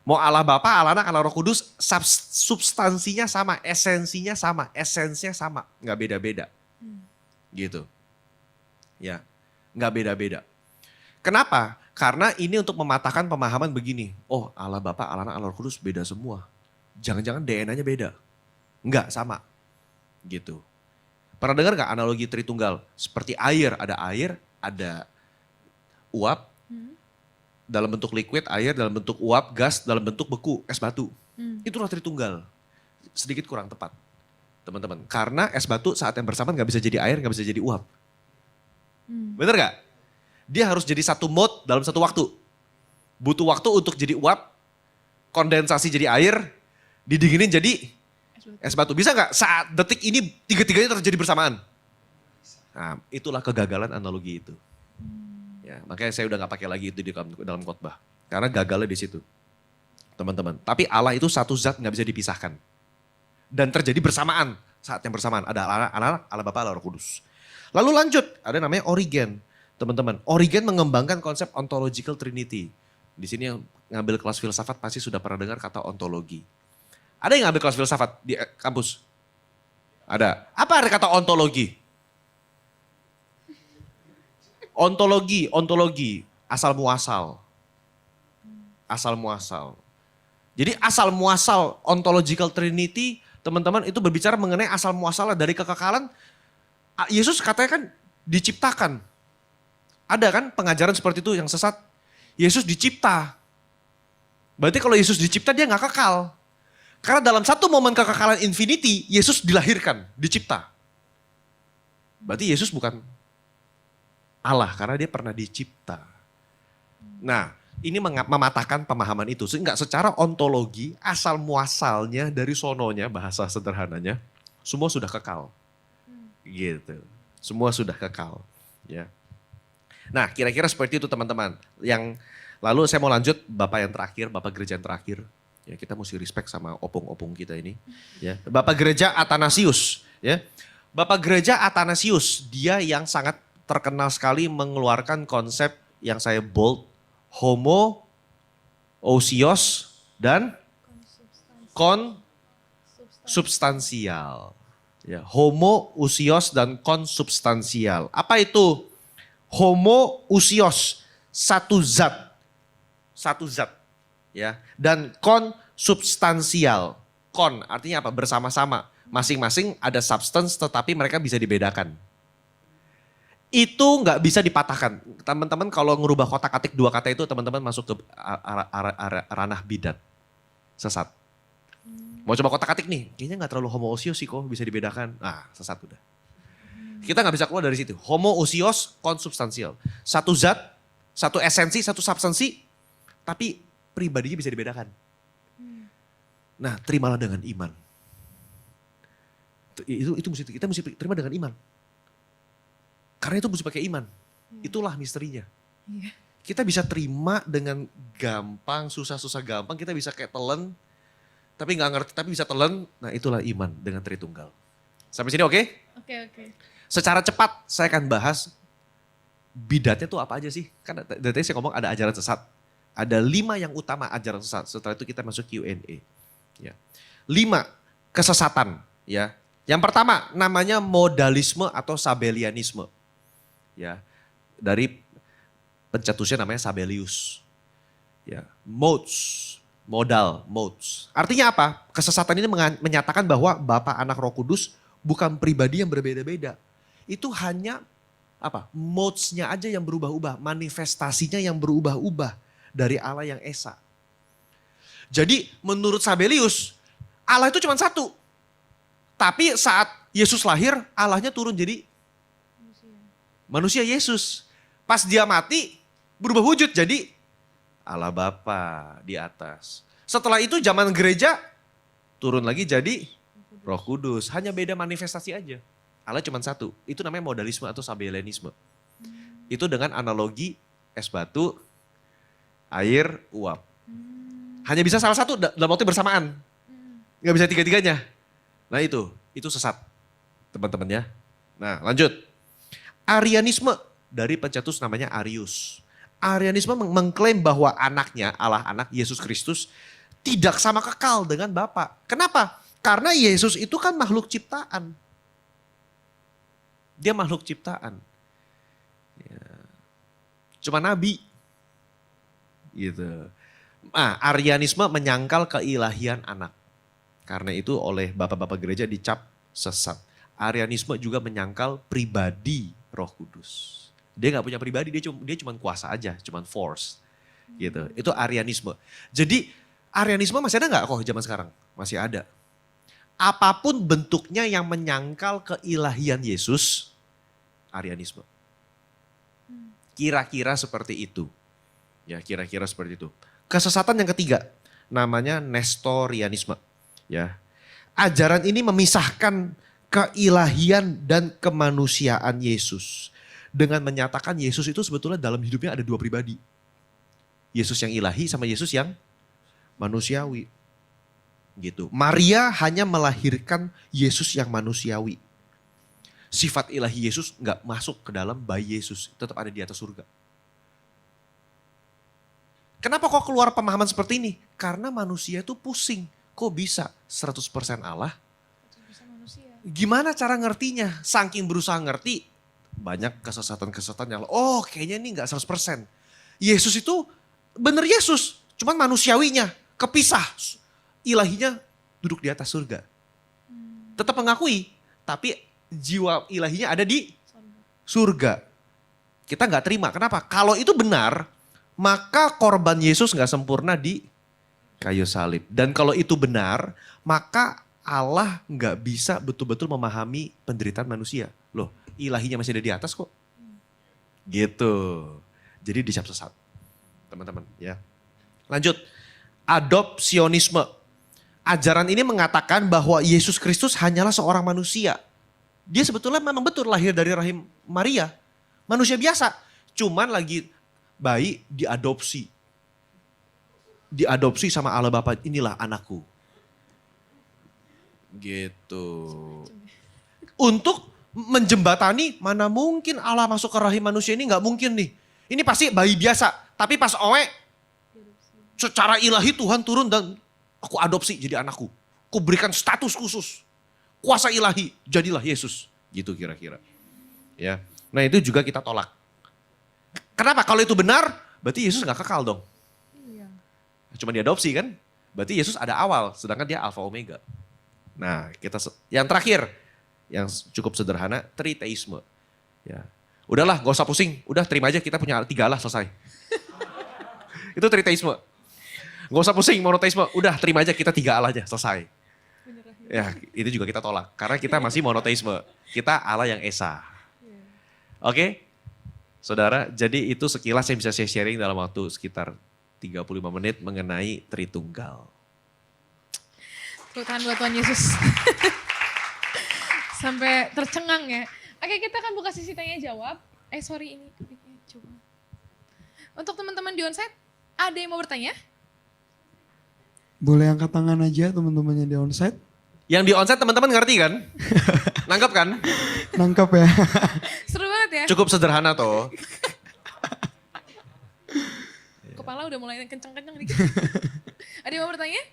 Mau Allah Bapa, Allah Anak, Allah Roh Kudus, substansinya sama, esensinya sama, esensinya sama. Nggak beda-beda. Gitu. Ya, nggak beda-beda. Kenapa? Karena ini untuk mematahkan pemahaman begini. Oh Allah Bapa, Allah Anak, Allah Roh Kudus beda semua. Jangan-jangan DNA-nya beda. Enggak, sama. Gitu. Pernah dengar gak analogi Tritunggal? Seperti air, ada uap, dalam bentuk liquid, air dalam bentuk uap, gas dalam bentuk beku, es batu. Itulah Tritunggal. Sedikit kurang tepat, teman-teman. Karena es batu saat yang bersamaan gak bisa jadi air, gak bisa jadi uap. Bener gak? Dia harus jadi satu mode dalam satu waktu. Butuh waktu untuk jadi uap, kondensasi jadi air, didinginin jadi es batu. Bisa gak saat detik ini tiga-tiganya terjadi bersamaan? Nah, itulah kegagalan analogi itu. Ya, makanya saya udah gak pakai lagi itu di dalam khotbah. Karena gagalnya di situ. Teman-teman. Tapi Allah itu satu zat gak bisa dipisahkan. Dan terjadi bersamaan. Saat yang bersamaan. Ada Allah Bapa, Allah Roh Kudus. Lalu lanjut. Ada namanya Origen. Teman-teman. Origen mengembangkan konsep ontological trinity. Di sini yang ngambil kelas filsafat pasti sudah pernah dengar kata ontologi. Ada yang ngambil kelas filsafat di kampus? Ada. Apa arti kata ontologi? Ontologi, asal muasal. Asal muasal. Jadi asal muasal ontological trinity, teman-teman itu berbicara mengenai asal muasal dari kekekalan. Yesus katanya kan diciptakan. Ada kan pengajaran seperti itu yang sesat. Yesus dicipta. Berarti kalau Yesus dicipta dia gak kekal. Karena dalam satu momen kekekalan infinity, Yesus dilahirkan, dicipta. Berarti Yesus bukan Allah karena dia pernah dicipta. Nah, ini mematahkan pemahaman itu. Sehingga secara ontologi, asal muasalnya dari sononya, bahasa sederhananya, semua sudah kekal. Gitu. Semua sudah kekal. Ya. Nah, kira-kira seperti itu teman-teman. Yang lalu saya mau lanjut Bapak yang terakhir, Bapak gereja yang terakhir. Ya, kita mesti respect sama opung-opung kita ini. Ya. Bapak gereja Athanasius. Ya. Bapak gereja Athanasius, dia yang sangat terkenal sekali mengeluarkan konsep yang saya bold, homo, ousios, dan konsubstansial. Ya, homo, ousios, dan konsubstansial. Apa itu? Homo, ousios, satu zat. Satu zat. Ya, dan konsubstansial. Kon artinya apa? Bersama-sama. Masing-masing ada substance tetapi mereka bisa dibedakan. Itu nggak bisa dipatahkan. Teman-teman kalau ngerubah kotak-atik dua kata itu teman-teman masuk ke ranah bidat. Sesat. Mau coba kotak-atik nih, kayaknya nggak terlalu homoousios sih kok bisa dibedakan. Nah sesat udah. Kita nggak bisa keluar dari situ. Homoousios konsubstansial. Satu zat, satu esensi, satu substansi, tapi pribadinya bisa dibedakan. Nah terimalah dengan iman. Itu kita mesti terima dengan iman. Karena itu mesti pakai iman. Itulah misterinya. Kita bisa terima dengan gampang, susah-susah gampang. Kita bisa kayak telen, tapi nggak ngerti, tapi bisa telen. Nah itulah iman dengan Tritunggal. Sampai sini oke? Oke. Secara cepat saya akan bahas bidatnya tuh apa aja sih. Kan dari tadi saya ngomong ada ajaran sesat. Ada 5 yang utama ajaran sesat. Setelah itu kita masuk Q&A. Ya. 5 kesesatan. Ya. Yang pertama namanya modalisme atau sabellianisme. Ya, dari pencetusnya namanya Sabellius. Ya, modes. Artinya apa? Kesesatan ini menyatakan bahwa Bapa, Anak, Roh Kudus bukan pribadi yang berbeda-beda. Itu hanya apa? Modesnya aja yang berubah-ubah, manifestasinya yang berubah-ubah dari Allah yang esa. Jadi menurut Sabellius, Allah itu cuma satu. Tapi saat Yesus lahir, Allahnya turun jadi manusia Yesus. Pas dia mati, berubah wujud jadi Allah Bapa di atas. Setelah itu zaman gereja, turun lagi jadi Roh Kudus. Hanya beda manifestasi aja. Allah cuma satu. Itu namanya modalisme atau sabellianisme. Itu dengan analogi es batu, air, uap. Hanya bisa salah satu dalam waktu bersamaan. Gak bisa tiga-tiganya. Nah itu sesat teman-teman ya. Nah lanjut. Arianisme dari pencetus namanya Arius. Arianisme mengklaim bahwa anaknya, Allah anak Yesus Kristus tidak sama kekal dengan Bapa. Kenapa? Karena Yesus itu kan makhluk ciptaan. Dia makhluk ciptaan. Ya. Cuma nabi. Gitu. Nah, Arianisme menyangkal keilahian anak. Karena itu oleh bapak-bapak gereja dicap sesat. Arianisme juga menyangkal pribadi Roh Kudus. Dia nggak punya pribadi, dia cuma kuasa aja, cuma force. Gitu. Itu Arianisme. Jadi Arianisme masih ada nggak kok zaman sekarang? Masih ada. Apapun bentuknya yang menyangkal keilahian Yesus, Arianisme. Kira-kira seperti itu. Ya, kira-kira seperti itu. Kesesatan yang ketiga, namanya Nestorianisme. Ya. Ajaran ini memisahkan keilahian dan kemanusiaan Yesus. Dengan menyatakan Yesus itu sebetulnya dalam hidupnya ada dua pribadi. Yesus yang ilahi sama Yesus yang manusiawi. Gitu. Maria hanya melahirkan Yesus yang manusiawi. Sifat ilahi Yesus nggak masuk ke dalam bayi Yesus, tetap ada di atas surga. Kenapa kok keluar pemahaman seperti ini? Karena manusia itu pusing. Kok bisa 100% Allah? Gimana cara ngertinya? Saking berusaha ngerti, banyak kesesatan-kesesatan yang, oh kayaknya ini nggak 100%. Yesus itu bener Yesus, cuman manusiawinya kepisah. Ilahinya duduk di atas surga. Tetap mengakui, tapi jiwa ilahinya ada di surga. Kita nggak terima, kenapa? Kalau itu benar, maka korban Yesus nggak sempurna di kayu salib. Dan kalau itu benar, maka Allah nggak bisa betul-betul memahami penderitaan manusia. Loh, ilahinya masih ada di atas kok. Gitu. Jadi dicap sesat. Teman-teman ya. Lanjut. Adopsionisme. Ajaran ini mengatakan bahwa Yesus Kristus hanyalah seorang manusia. Dia sebetulnya memang betul lahir dari rahim Maria. Manusia biasa. Cuman lagi bayi diadopsi. Diadopsi sama Allah Bapa, inilah anakku. Gitu. Untuk menjembatani, mana mungkin Allah masuk ke rahim manusia ini, nggak mungkin nih. Ini pasti bayi biasa. Tapi pas Owe, secara ilahi Tuhan turun dan aku adopsi jadi anakku. Aku berikan status khusus. Kuasa ilahi, jadilah Yesus. Gitu kira-kira. Ya. Nah itu juga kita tolak. Kenapa? Kalau itu benar, berarti Yesus gak kekal dong. Iya. Cuma diadopsi kan? Berarti Yesus ada awal, sedangkan dia Alfa Omega. Nah kita yang terakhir, yang cukup sederhana, triteisme. Ya. Udahlah gak usah pusing, udah terima aja kita punya 3 Allah selesai. Itu triteisme. Gak usah pusing monoteisme, udah terima aja kita 3 Allah aja selesai. Ya itu juga kita tolak, karena kita masih monoteisme. Kita Allah yang Esa. Oke, saudara, jadi itu sekilas yang bisa saya sharing dalam waktu sekitar 35 menit mengenai Tritunggal. Tuhan buat Tuhan Yesus. Sampai tercengang ya. Oke, kita akan buka sesi tanya jawab. Sorry ini coba. Untuk teman-teman di onsite, ada yang mau bertanya? Boleh angkat tangan aja teman-temannya di onsite. Yang di onsite teman-teman ngerti kan? Nangkep kan? Nangkep ya. Seru banget ya. Cukup sederhana toh. Kepala udah mulai kenceng-kenceng dikit. Ada yang mau bertanya?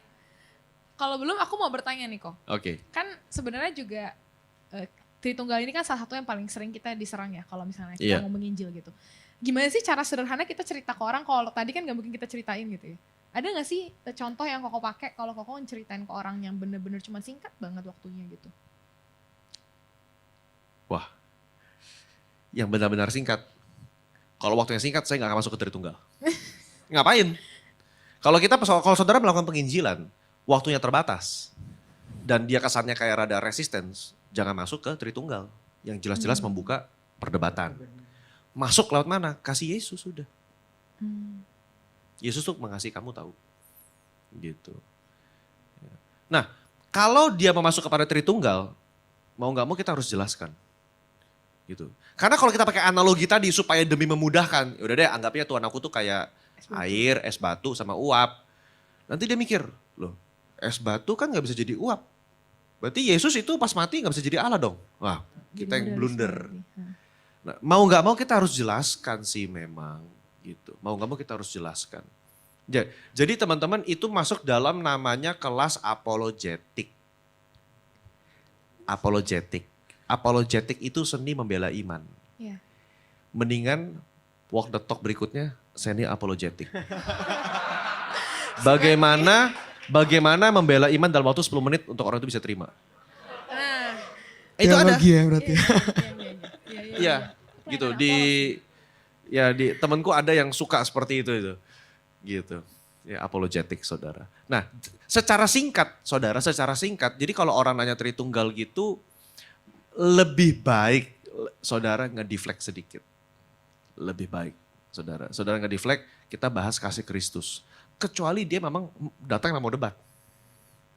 Kalau belum aku mau bertanya nih kok. Oke. Kan sebenarnya juga Tritunggal ini kan salah satu yang paling sering kita diserang ya kalau misalnya kita Iya. ngomong Injil gitu. Gimana sih cara sederhana kita cerita ke orang kalau tadi kan gak mungkin kita ceritain gitu ya. Ada gak sih contoh yang Koko pakai kalau Koko ceritain ke orang yang bener-bener cuma singkat banget waktunya gitu? Wah, yang benar-benar singkat. Kalau waktunya singkat saya nggak akan masuk ke Tritunggal. Ngapain? Kalau saudara melakukan penginjilan, waktunya terbatas. Dan dia kesannya kayak rada resistance, jangan masuk ke Tritunggal. Yang jelas-jelas membuka perdebatan. Masuk lewat mana? Kasih Yesus sudah. Yesus tuh mengasihi kamu tahu. Gitu. Nah, kalau dia mau masuk kepada Tritunggal, mau nggak mau kita harus jelaskan. Gitu. Karena kalau kita pakai analogi tadi supaya demi memudahkan, ya udah deh anggapnya Tuhan aku tuh kayak air, es batu sama uap. Nanti dia mikir, loh es batu kan nggak bisa jadi uap. Berarti Yesus itu pas mati nggak bisa jadi Allah dong. Wah kita yang blunder. Nah, mau nggak mau kita harus jelaskan sih memang gitu. Mau nggak mau kita harus jelaskan. Jadi teman-teman itu masuk dalam namanya kelas apologetik. Apologetik itu seni membela iman. Iya. Mendingan walk the talk berikutnya seni apologetik. Bagaimana membela iman dalam waktu 10 menit untuk orang itu bisa terima. Nah, Itu ada. Teologi ya berarti. Iya, gitu. Di temanku ada yang suka seperti itu. Gitu. Ya, apologetik saudara. Nah, secara singkat saudara, secara singkat. Jadi kalau orang nanya Tritunggal gitu, lebih baik saudara ngedeflect sedikit. Lebih baik saudara. Saudara ngedeflect, kita bahas kasih Kristus. Kecuali dia memang datang mau debat.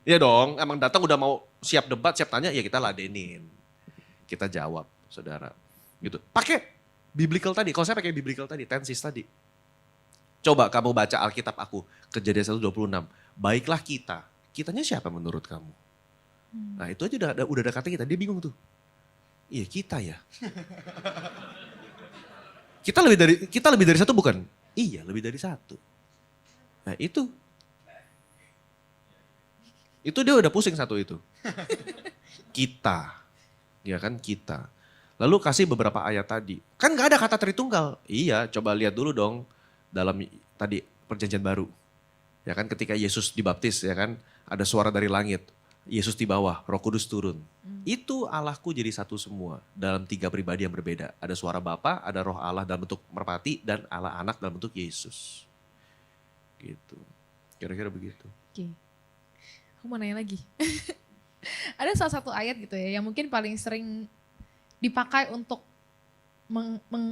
Iya dong, emang datang udah mau siap debat, siap tanya, ya kita ladenin. Kita jawab, saudara. Gitu. Pakai biblical tadi, kalau saya pakai biblical tadi, tensis tadi. Coba kamu baca Alkitab aku, Kejadian 1:26. Baiklah kita, kitanya siapa menurut kamu? Nah itu aja udah ada kata kita, dia bingung tuh. Iya kita ya. Kita lebih dari satu bukan? Iya lebih dari satu. Nah itu dia udah pusing satu itu. Kita. Ya kan kita. Lalu kasih beberapa ayat tadi. Kan gak ada kata Tritunggal. Iya coba lihat dulu dong dalam tadi perjanjian baru. Ya kan ketika Yesus dibaptis ya kan ada suara dari langit. Yesus di bawah, Roh Kudus turun. Itu Allahku jadi satu semua dalam 3 pribadi yang berbeda. Ada suara Bapa, ada Roh Allah dalam bentuk merpati dan Allah Anak dalam bentuk Yesus. Gitu. Kira-kira begitu. Oke. Aku mau nanya lagi. Ada salah satu ayat gitu ya yang mungkin paling sering dipakai untuk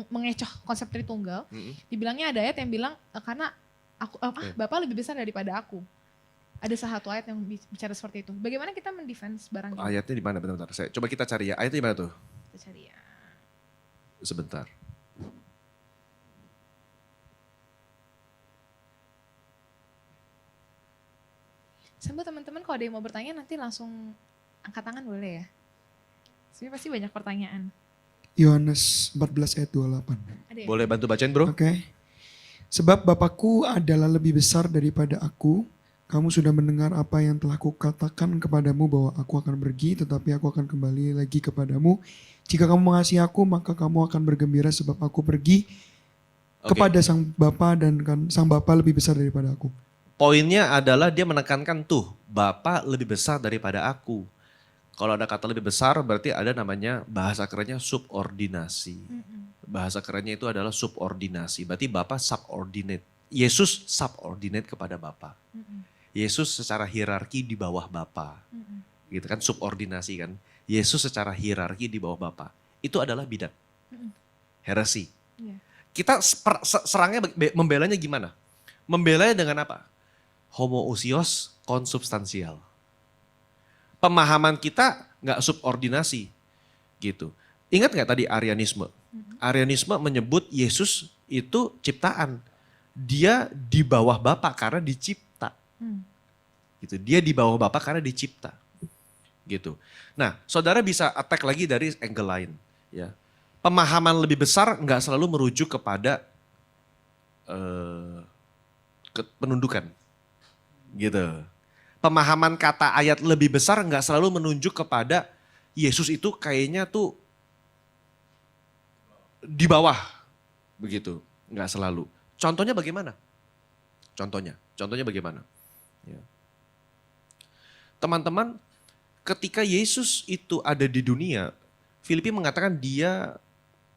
mengecoh konsep Tritunggal. Dibilangnya ada ayat yang bilang karena Bapa lebih besar daripada aku. Ada salah satu ayat yang bicara seperti itu. Bagaimana kita mendefense barang ini? Ayatnya di mana? Bentar. Coba kita cari ya. Ayatnya di mana tuh? Kita cari ya. Sebentar. Sambil teman-teman kalau ada yang mau bertanya nanti langsung angkat tangan boleh ya. Sebenarnya pasti banyak pertanyaan. Yohanes 14 ayat 28. Ada ya? Boleh bantu bacain bro? Oke. Sebab Bapakku adalah lebih besar daripada aku. Kamu sudah mendengar apa yang telah kukatakan kepadamu bahwa aku akan pergi tetapi aku akan kembali lagi kepadamu. Jika kamu mengasihi aku maka kamu akan bergembira sebab aku pergi kepada Sang Bapa dan Sang Bapa lebih besar daripada aku. Poinnya adalah dia menekankan tuh, Bapa lebih besar daripada aku. Kalau ada kata lebih besar berarti ada namanya bahasa kerennya subordinasi. Bahasa kerennya itu adalah subordinasi. Berarti Bapa subordinate. Yesus subordinate kepada Bapa. Yesus secara hierarki di bawah Bapa. Gitu kan subordinasi kan. Yesus secara hierarki di bawah Bapa. Itu adalah bidat. Heresi. Kita serangnya membelanya gimana? Membelanya dengan apa? Homoousios konsubstansial. Pemahaman kita nggak subordinasi gitu. Ingat nggak tadi Arianisme? Arianisme menyebut Yesus itu ciptaan. Dia di bawah Bapa karena dicipta. Gitu. Dia di bawah Bapa karena dicipta. Gitu. Nah, saudara bisa attack lagi dari angle lain. Ya. Pemahaman lebih besar nggak selalu merujuk kepada penundukan. Gitu. Pemahaman kata ayat lebih besar nggak selalu menunjuk kepada Yesus itu kayaknya tuh di bawah. Begitu. Nggak selalu. Contohnya bagaimana? Contohnya bagaimana? Ya. Teman-teman, ketika Yesus itu ada di dunia, Filipi mengatakan dia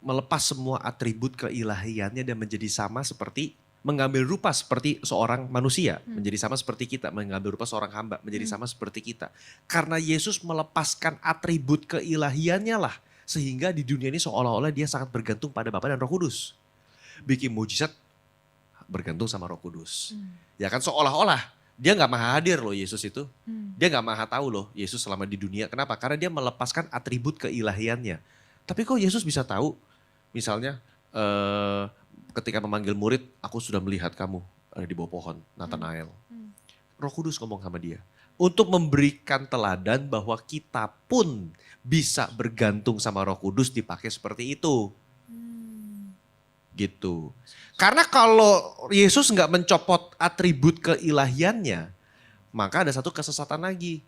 melepas semua atribut keilahiannya dan menjadi sama seperti, mengambil rupa seperti seorang manusia, menjadi sama seperti kita, mengambil rupa seorang hamba, menjadi sama seperti kita. Karena Yesus melepaskan atribut keilahiannya lah, sehingga di dunia ini seolah-olah dia sangat bergantung pada Bapa dan Roh Kudus. Bikin mujizat bergantung sama Roh Kudus. Ya kan seolah-olah dia nggak maha hadir loh Yesus itu. Dia nggak maha tahu loh Yesus selama di dunia. Kenapa? Karena dia melepaskan atribut keilahiannya. Tapi kok Yesus bisa tahu? Misalnya ketika memanggil murid, aku sudah melihat kamu ada di bawah pohon, Nathanael. Roh Kudus ngomong sama dia. Untuk memberikan teladan bahwa kita pun bisa bergantung sama Roh Kudus dipakai seperti itu. Gitu. Karena kalau Yesus nggak mencopot atribut keilahiannya, maka ada satu kesesatan lagi.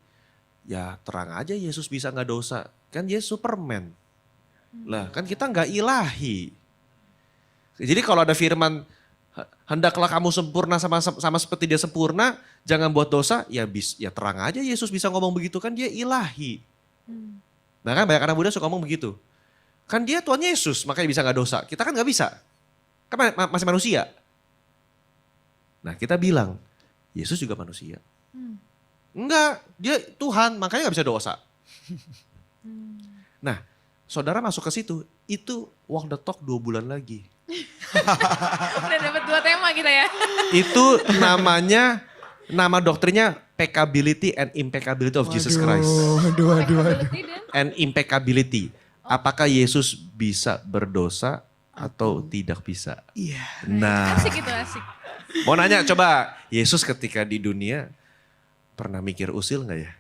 Ya terang aja Yesus bisa nggak dosa. Kan Yesus Superman. Lah kan kita nggak ilahi. Jadi kalau ada firman, hendaklah kamu sempurna sama seperti dia sempurna, jangan buat dosa, ya terang aja Yesus bisa ngomong begitu kan dia ilahi. Nah kan banyak anak muda suka ngomong begitu. Kan dia Tuhan Yesus makanya bisa nggak dosa, kita kan nggak bisa. Kan masih manusia. Nah kita bilang, Yesus juga manusia. Hmm. Enggak, dia Tuhan, makanya gak bisa dosa. Hmm. Nah, saudara masuk ke situ, itu walk the talk 2 bulan lagi. Udah dapat 2 tema kita ya. Itu namanya, nama doktrinnya peccability and impeccability of Jesus Christ. Aduh. Accountability dan And impeccability. Apakah Yesus bisa berdosa atau tidak bisa? Iya. Nah, asik itu asik. mau nanya coba, Yesus ketika di dunia pernah mikir usil gak ya?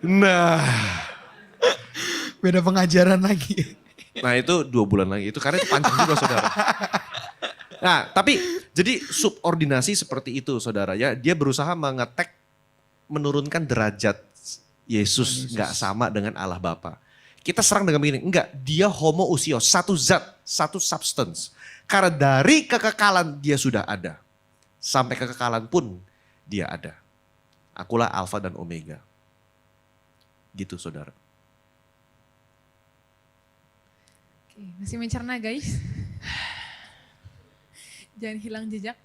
Nah, Beda pengajaran lagi. nah itu 2 bulan lagi. Itu karena itu panjang juga saudara. Nah tapi jadi subordinasi seperti itu saudara ya. Dia berusaha mengetek, menurunkan derajat Yesus gak sama dengan Allah Bapa. Kita serang dengan begini, enggak, dia homoousios, satu zat, satu substance. Karena dari kekekalan dia sudah ada. Sampai kekekalan pun dia ada. Akulah Alfa dan Omega. Gitu saudara. Oke, masih mencerna guys. Jangan hilang jejak.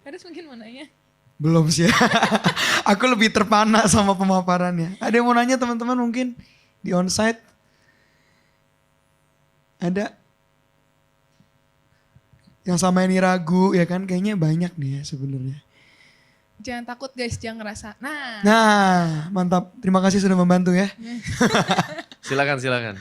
Harus mungkin mau nanya. Belum sih. Aku lebih terpana sama pemaparannya. Ada yang mau nanya teman-teman mungkin di onsite? Ada? Yang sama ini ragu ya kan? Kayaknya banyak nih ya sebenarnya. Jangan takut guys, jangan ngerasa. Nah, mantap. Terima kasih sudah membantu ya. Silakan, silakan.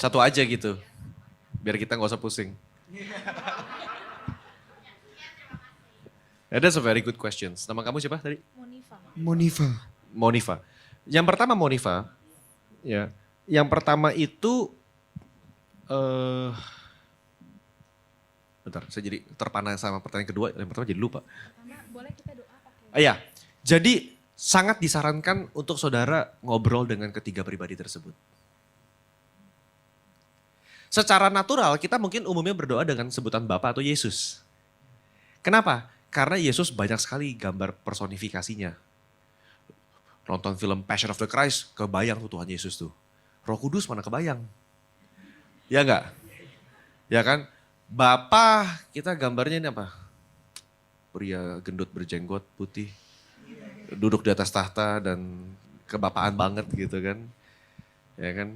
Satu aja gitu, biar kita gak usah pusing. That's a very good question. Nama kamu siapa tadi? Monifa. Yang pertama Monifa, ya. Yang pertama itu, bentar, saya jadi terpana sama pertanyaan kedua. Yang pertama jadi lupa. Boleh kita doa pakai. Iya, jadi sangat disarankan untuk saudara ngobrol dengan ketiga pribadi tersebut. Secara natural kita mungkin umumnya berdoa dengan sebutan Bapa atau Yesus. Kenapa? Karena Yesus banyak sekali gambar personifikasinya. Nonton film Passion of the Christ, kebayang tuh Tuhan Yesus tuh. Roh Kudus mana kebayang? Ya enggak? Ya kan? Bapa kita gambarnya ini apa? Pria gendut berjenggot putih. Duduk di atas tahta dan kebapaan banget gitu kan. Ya kan?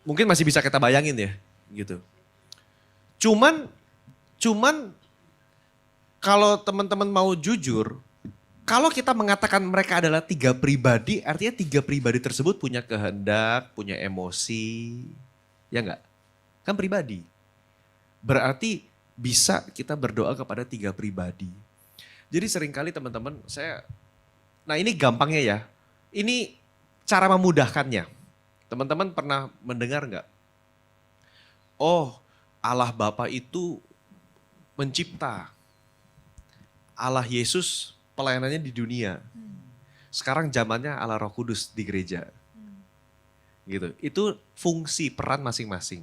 Mungkin masih bisa kita bayangin ya, gitu. Cuman kalau teman-teman mau jujur, kalau kita mengatakan mereka adalah 3 pribadi, artinya 3 pribadi tersebut punya kehendak, punya emosi, ya enggak? Kan pribadi. Berarti bisa kita berdoa kepada 3 pribadi. Jadi seringkali teman-teman, nah ini gampangnya ya, ini cara memudahkannya. Teman-teman pernah mendengar nggak? Oh, Allah Bapa itu mencipta. Allah Yesus pelayanannya di dunia. Sekarang zamannya Allah Roh Kudus di gereja. Gitu. Itu fungsi peran masing-masing.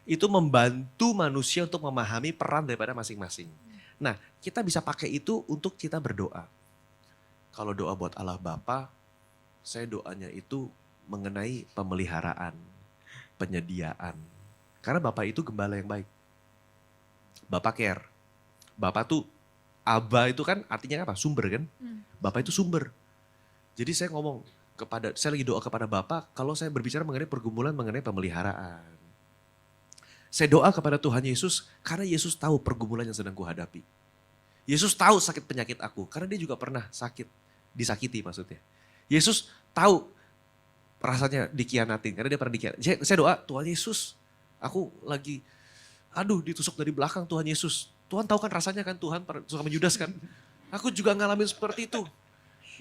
Itu membantu manusia untuk memahami peran daripada masing-masing. Nah, kita bisa pakai itu untuk kita berdoa. Kalau doa buat Allah Bapa, saya doanya itu mengenai pemeliharaan, penyediaan. Karena Bapak itu gembala yang baik. Bapak care. Bapak tuh, Aba itu kan artinya apa? Sumber kan? Bapak itu sumber. Jadi saya lagi doa kepada Bapak kalau saya berbicara mengenai pergumulan, mengenai pemeliharaan. Saya doa kepada Tuhan Yesus karena Yesus tahu pergumulan yang sedang kuhadapi. Yesus tahu sakit penyakit aku karena dia juga pernah disakiti maksudnya. Yesus tahu rasanya dikhianatin, karena dia pernah dikhianatin. Saya doa, Tuhan Yesus, aku lagi, ditusuk dari belakang Tuhan Yesus. Tuhan tahu kan rasanya kan, Tuhan suka menjudas kan. Aku juga ngalamin seperti itu.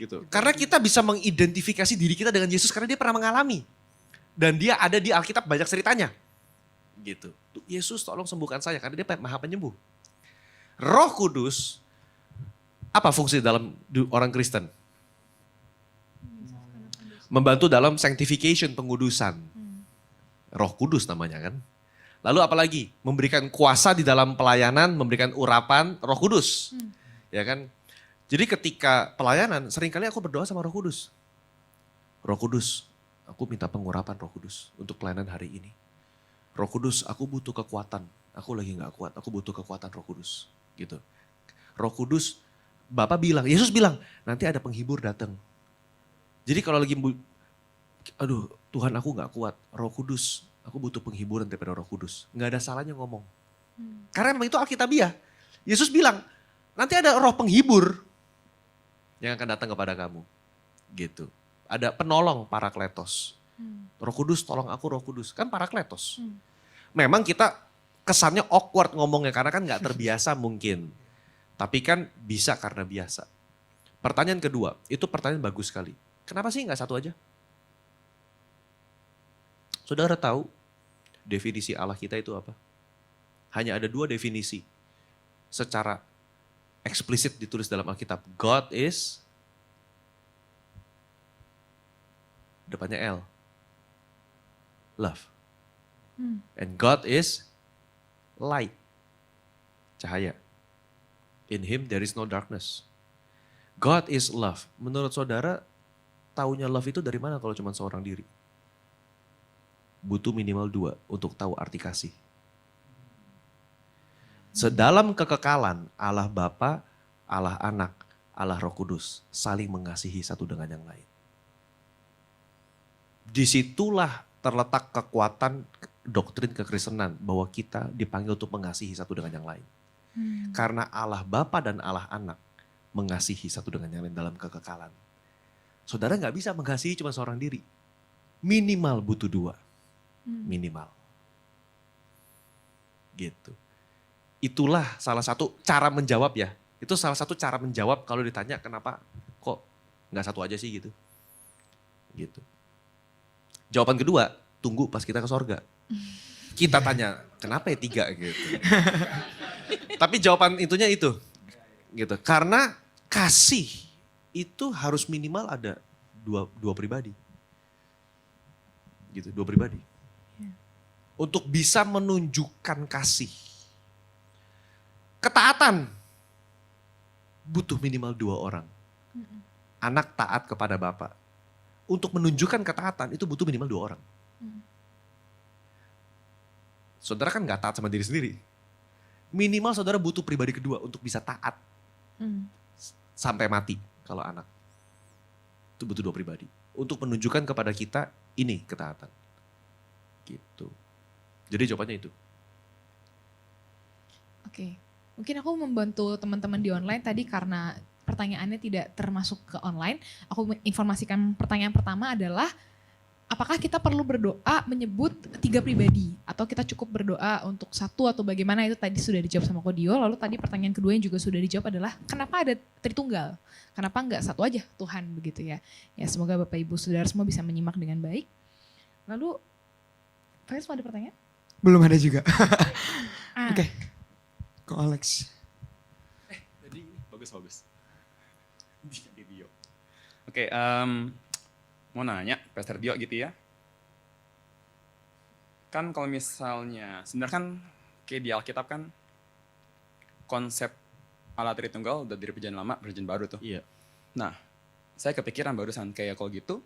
Gitu. Karena kita bisa mengidentifikasi diri kita dengan Yesus karena dia pernah mengalami. Dan dia ada di Alkitab banyak ceritanya. Gitu. Yesus tolong sembuhkan saya karena dia maha penyembuh. Roh Kudus, apa fungsi dalam orang Kristen? Membantu dalam sanctification, pengudusan. Roh Kudus namanya kan. Lalu apalagi? Memberikan kuasa di dalam pelayanan, memberikan urapan Roh Kudus. Ya kan? Jadi ketika pelayanan, seringkali aku berdoa sama Roh Kudus. Roh Kudus, aku minta pengurapan Roh Kudus untuk pelayanan hari ini. Roh Kudus, aku butuh kekuatan. Aku lagi gak kuat, aku butuh kekuatan Roh Kudus. Gitu. Roh Kudus, Bapak bilang, Yesus bilang, nanti ada penghibur datang. Jadi kalau lagi, aduh Tuhan aku gak kuat, Roh Kudus, aku butuh penghiburan daripada Roh Kudus. Gak ada salahnya ngomong. Karena memang itu Alkitabiah. Yesus bilang, nanti ada roh penghibur yang akan datang kepada kamu. Gitu. Ada penolong Parakletos. Roh Kudus tolong aku Roh Kudus. Kan Parakletos. Memang kita kesannya awkward ngomongnya karena kan gak terbiasa mungkin. Tapi kan bisa karena biasa. Pertanyaan kedua, itu pertanyaan bagus sekali. Kenapa sih gak satu aja? Saudara tahu definisi Allah kita itu apa? Hanya ada 2 definisi. Secara eksplisit ditulis dalam Alkitab. God is, depannya L, love. And God is light, cahaya. In him there is no darkness. God is love. Menurut saudara, taunya love itu dari mana kalau cuma seorang diri? Butuh minimal 2 untuk tahu arti kasih. Sedalam kekekalan Allah Bapa, Allah Anak, Allah Roh Kudus saling mengasihi satu dengan yang lain. Disitulah terletak kekuatan doktrin kekristenan bahwa kita dipanggil untuk mengasihi satu dengan yang lain. Karena Allah Bapa dan Allah Anak mengasihi satu dengan yang lain dalam kekekalan. Saudara gak bisa mengasihi cuma seorang diri. Minimal butuh 2. Minimal. Gitu. Itulah salah satu cara menjawab ya. Itu salah satu cara menjawab kalau ditanya kenapa kok nggak satu aja sih gitu. Gitu. Jawaban kedua, tunggu pas kita ke sorga. Kita tanya, kenapa ya 3 gitu. Tapi jawaban intinya itu. Gitu. Karena kasih itu harus minimal ada dua pribadi. Gitu, 2 pribadi. Untuk bisa menunjukkan kasih. Ketaatan butuh minimal 2 orang. Anak taat kepada Bapa. Untuk menunjukkan ketaatan itu butuh minimal 2 orang. Saudara kan gak taat sama diri sendiri. Minimal saudara butuh pribadi kedua untuk bisa taat. Sampai mati kalau anak. Itu butuh 2 pribadi. Untuk menunjukkan kepada kita ini ketaatan. Gitu. Jadi jawabannya itu. Oke. Mungkin aku membantu teman-teman di online tadi karena pertanyaannya tidak termasuk ke online. Aku informasikan pertanyaan pertama adalah apakah kita perlu berdoa menyebut 3 pribadi atau kita cukup berdoa untuk 1 atau bagaimana, itu tadi sudah dijawab sama Kodio. Lalu tadi pertanyaan kedua yang juga sudah dijawab adalah kenapa ada Tritunggal? Kenapa enggak 1 aja Tuhan begitu ya? Ya semoga Bapak Ibu Saudara semua bisa menyimak dengan baik. Lalu Faiz mau ada pertanyaan? Belum ada juga. Ah. Oke. Kok Alex? Jadi bagus. Di Dio. Oke, mau nanya Pastor Dio gitu ya. Kan kalau misalnya, sebenarnya kan kayak di Alkitab kan konsep Allah Tritunggal udah dari perjanjian lama, perjanjian baru tuh. Iya. Nah, saya kepikiran barusan kayak kalau gitu,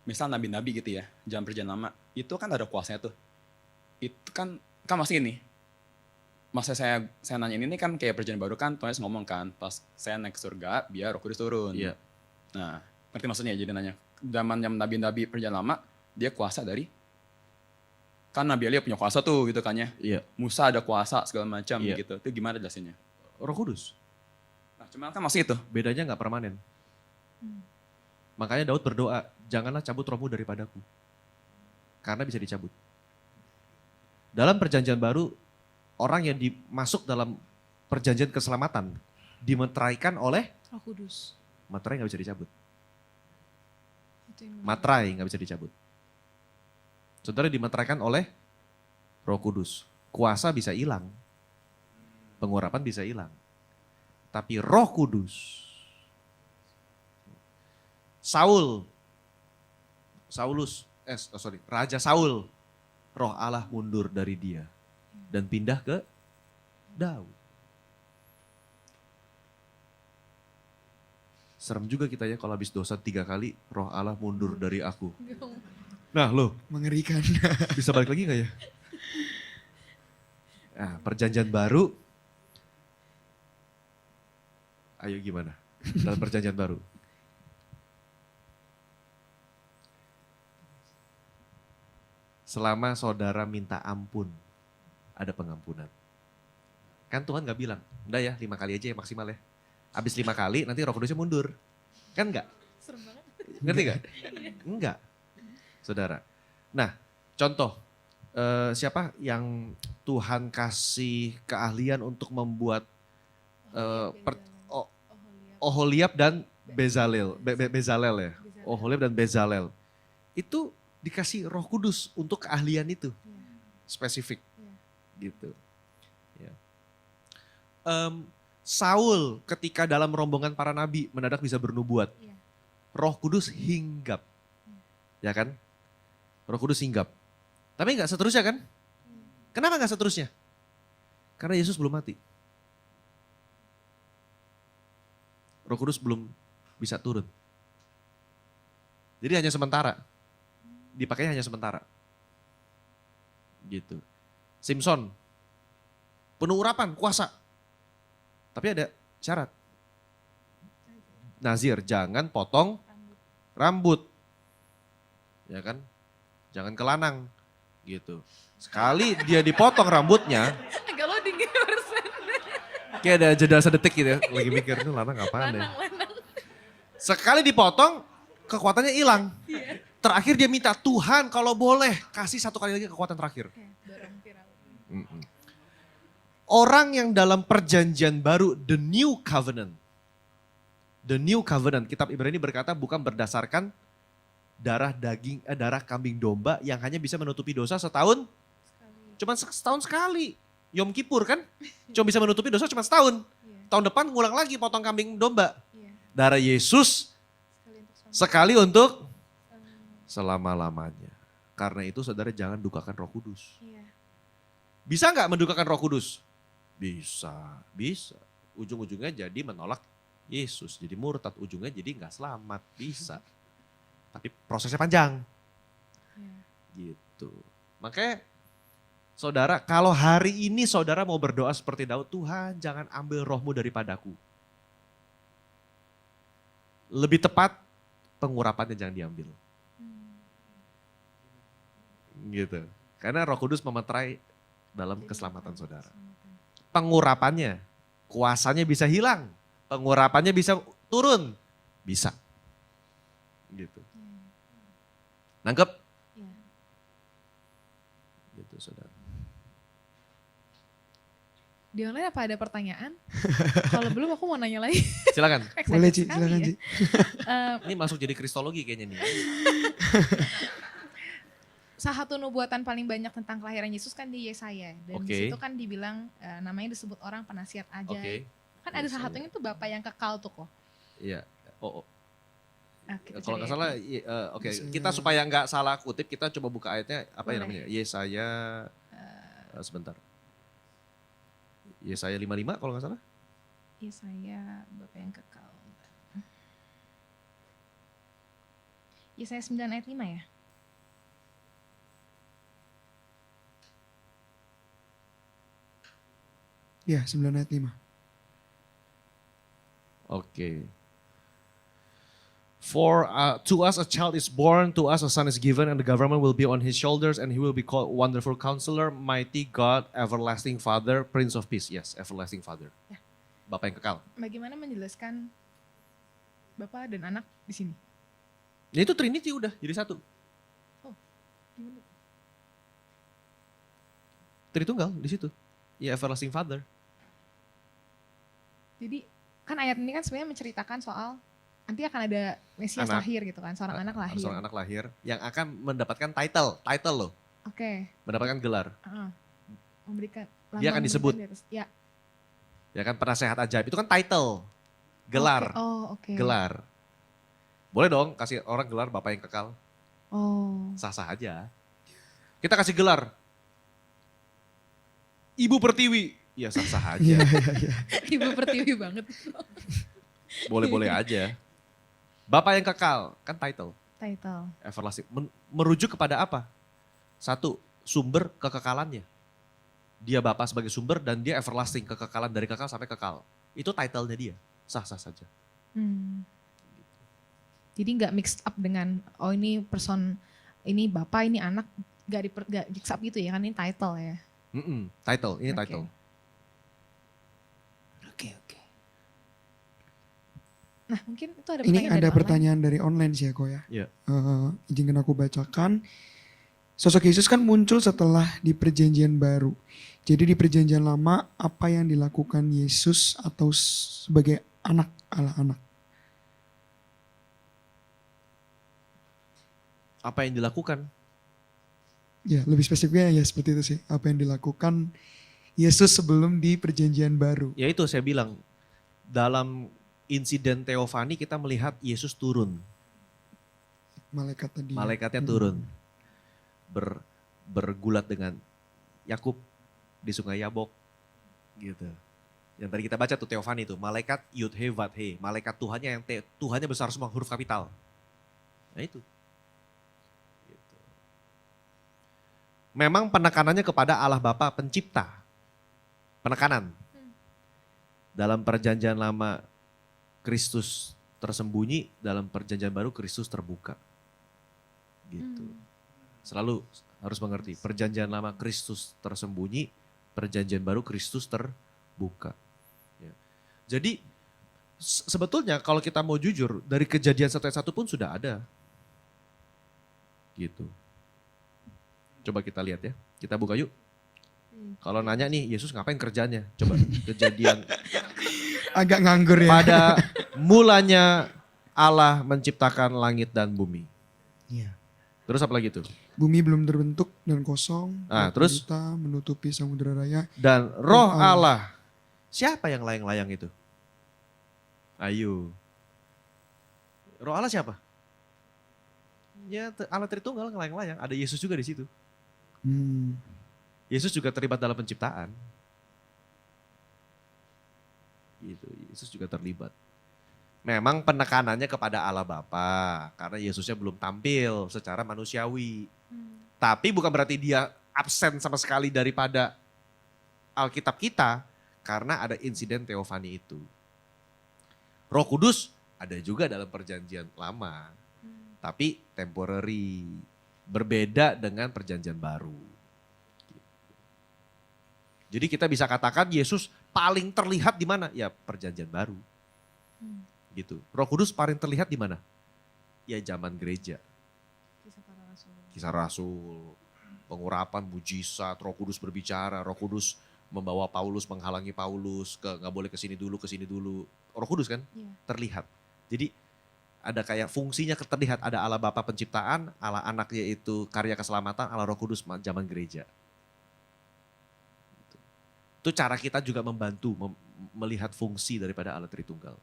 misal nabi-nabi gitu ya, zaman perjanjian lama, itu kan ada kuasanya tuh. Itu kan masih ini. Masa saya nanya ini kan kayak perjanjian baru kan, Tuhan Yesus ngomong kan, pas saya naik ke surga, biar Roh Kudus turun. Iya. Nah, ngerti maksudnya jadi nanya. Zaman nabi-nabi perjanjian lama, dia kuasa dari, kan Nabi Elia punya kuasa tuh gitu kan ya. Iya. Musa ada kuasa segala macam Iya. gitu. Itu gimana jelasinnya? Roh Kudus. Nah, cuman kan masih itu. Bedanya gak permanen. Makanya Daud berdoa, janganlah cabut rohmu daripadaku. Karena bisa dicabut. Dalam perjanjian baru, orang yang dimasuk dalam perjanjian keselamatan dimeteraikan oleh Roh Kudus. materai nggak bisa dicabut. Itu yang Materai nggak bisa dicabut. Saudara dimateraikan oleh Roh Kudus. Kuasa bisa hilang, pengurapan bisa hilang. Tapi Roh Kudus, Raja Saul, Roh Allah mundur dari dia dan pindah ke Daud. Serem juga kita ya kalau habis dosa 3 kali, Roh Allah mundur dari aku. Nah loh, Mengerikan. bisa balik lagi gak ya? Nah, perjanjian baru. Ayo gimana? Dalam perjanjian baru. Selama saudara minta ampun, ada pengampunan. Kan Tuhan gak bilang, udah ya 5 kali aja ya maksimal ya. Habis 5 kali nanti Roh Kudusnya mundur. Kan enggak? serem banget. Ngerti gak? Enggak. Saudara. Nah, contoh. Siapa yang Tuhan kasih keahlian untuk membuat Oholiab dan Bezalel. Bezalel ya. Oholiab dan Bezalel. Itu dikasih Roh Kudus untuk keahlian itu. Spesifik. Gitu. Ya. Saul ketika dalam rombongan para nabi mendadak bisa bernubuat. Roh Kudus hinggap. Ya kan? Roh Kudus hinggap. Tapi enggak seterusnya kan? Kenapa enggak seterusnya? Karena Yesus belum mati. Roh Kudus belum bisa turun. Jadi hanya sementara. Dipakainya hanya sementara. Gitu. Simpson. Penuh urapan, kuasa. Tapi ada syarat. Nazir, jangan potong rambut. Ya kan? Jangan kelanang. Gitu. Sekali dia dipotong rambutnya, Agak loading ya barusan. kayak ada jeda sedetik gitu ya. Lagi mikir, ini lanang apaan ya. Lanang. Sekali dipotong, kekuatannya hilang. Terakhir dia minta, Tuhan kalau boleh kasih 1 kali lagi kekuatan terakhir. Dorong viral. Mm-mm. Orang yang dalam perjanjian baru, the new covenant. The new covenant, kitab Ibrani berkata bukan berdasarkan darah kambing domba yang hanya bisa menutupi dosa setahun. Cuma setahun sekali. Yom Kippur kan, cuma bisa menutupi dosa cuma setahun. Tahun depan ngulang lagi potong kambing domba. Darah Yesus sekali untuk selama-lamanya. Karena itu saudara jangan dukakan Roh Kudus. Bisa nggak mendukakan Roh Kudus? Bisa. Ujung-ujungnya jadi menolak Yesus. Jadi murtad, ujungnya jadi nggak selamat. Bisa. Tapi prosesnya panjang. Gitu. Makanya saudara, kalau hari ini saudara mau berdoa seperti Daud, Tuhan jangan ambil rohmu daripadaku. Lebih tepat, pengurapannya jangan diambil. Gitu. Karena Roh Kudus memeterai dalam keselamatan saudara. Pengurapannya, kuasanya bisa hilang. Pengurapannya bisa turun. Bisa. Gitu. Nangkep? Gitu saudara. Di online apa ada pertanyaan? Kalau belum aku mau nanya lagi. Silakan. Boleh Ci, Excited silakan sekali Ci. Ini masuk jadi kristologi kayaknya nih. Salah satu nubuatan paling banyak tentang kelahiran Yesus kan di Yesaya. Dan Oke. di situ kan dibilang namanya disebut orang penasihat ajaib. Oke. Kan ada salah satunya tuh Bapak yang kekal tuh kok. Iya. Oh, Kita kalau cari nggak ya. salah, oke. Kita supaya nggak salah kutip, kita coba buka ayatnya apa ya Boleh. namanya? Yesaya, sebentar. Yesaya 55 kalau nggak salah. Yesaya Bapak yang kekal. Yesaya 9 ayat 5 ya? Ya, 9 ayat 5. Oke. For to us a child is born, to us a son is given, and the government will be on his shoulders, and he will be called Wonderful Counselor, Mighty God, Everlasting Father, Prince of Peace. Yes, Everlasting Father. Ya. Bapak yang kekal. Bagaimana menjelaskan Bapak dan anak di sini? Ya itu Trinity udah jadi satu. Gimana? Tritunggal di situ. Ya Everlasting Father. Jadi kan ayat ini kan sebenarnya menceritakan soal nanti akan ada Mesias Anak. lahir gitu kan, seorang anak lahir. Seorang anak lahir yang akan mendapatkan title loh, Oke, mendapatkan gelar. memberikan. Dia akan disebut. Ya. Ya kan penasehat ajaib itu kan title, gelar, Oke. gelar. Boleh dong kasih orang gelar Bapak yang kekal, Oh. sah-sah aja. Kita kasih gelar Ibu Pertiwi, ya sah-sah aja. Iya, iya, iya. Ibu Pertiwi banget. Boleh-boleh aja. Bapak yang kekal, kan title. Title. Everlasting. Merujuk kepada apa? Satu, sumber kekekalannya. Dia Bapak sebagai sumber dan dia everlasting, kekekalan dari kekal sampai kekal. Itu title-nya dia, sah-sah saja. Jadi nggak mixed up dengan, oh ini ini bapak, ini anak, nggak mixed up gitu ya kan, ini title ya. Title, ini Oke. title. Oke. Nah mungkin itu ada Ini pertanyaan ada dari pertanyaan dari online sih aku ya. Iya. Izinkan aku bacakan. Sosok Yesus kan muncul setelah di perjanjian baru. Jadi di perjanjian lama apa yang dilakukan Yesus atau sebagai anak Allah anak? Apa yang dilakukan? Ya lebih spesifiknya ya seperti itu sih. Apa yang dilakukan Yesus sebelum di perjanjian baru. Ya itu saya bilang, dalam insiden teofani kita melihat Yesus turun. Malaikat tadi. Malaikatnya turun. Bergulat dengan Yakub di sungai Yabok. Gitu. Yang tadi kita baca tuh teofani itu. Malaikat Yud He Vat He. Malaikat Tuhannya yang Tuhannya besar semua huruf kapital. Nah itu. Gitu. Memang penekanannya kepada Allah Bapa pencipta. Penekanan. Dalam perjanjian lama Kristus tersembunyi, dalam perjanjian baru Kristus terbuka. Gitu. Selalu harus mengerti, perjanjian lama Kristus tersembunyi, perjanjian baru Kristus terbuka. Ya. Jadi sebetulnya kalau kita mau jujur, dari Kejadian 1 ayat 1 pun sudah ada. Gitu. Coba kita lihat ya, kita buka yuk. Kalau nanya nih, Yesus ngapain kerjanya? Coba Kejadian. Agak nganggur ya. Pada mulanya Allah menciptakan langit dan bumi. Iya. Terus apa lagi tuh? Bumi belum terbentuk dan kosong. Ah, Laut terus? Kita menutupi samudera raya. Dan roh Allah. Allah. Siapa yang layang-layang itu? Ayo. Roh Allah siapa? Ya Allah Tritunggal ngelayang-layang. Ada Yesus juga di situ. Yesus juga terlibat dalam penciptaan. Gitu, Yesus juga terlibat. Memang penekanannya kepada Allah Bapa karena Yesusnya belum tampil secara manusiawi. Tapi bukan berarti dia absen sama sekali daripada Alkitab kita karena ada insiden teofani itu. Roh Kudus ada juga dalam perjanjian lama. Tapi temporary, berbeda dengan perjanjian baru. Jadi kita bisa katakan Yesus paling terlihat di mana? Ya perjanjian baru. Gitu. Roh Kudus paling terlihat di mana? Ya zaman gereja. Kisah Rasul, pengurapan, mujizat, Roh Kudus berbicara, Roh Kudus membawa Paulus, menghalangi Paulus, nggak boleh kesini dulu. Roh Kudus kan terlihat. Jadi ada kayak fungsinya terlihat, ada Allah Bapa penciptaan, Allah Anak yaitu karya keselamatan, Allah Roh Kudus zaman gereja. Itu cara kita juga membantu melihat fungsi daripada Allah Tritunggal.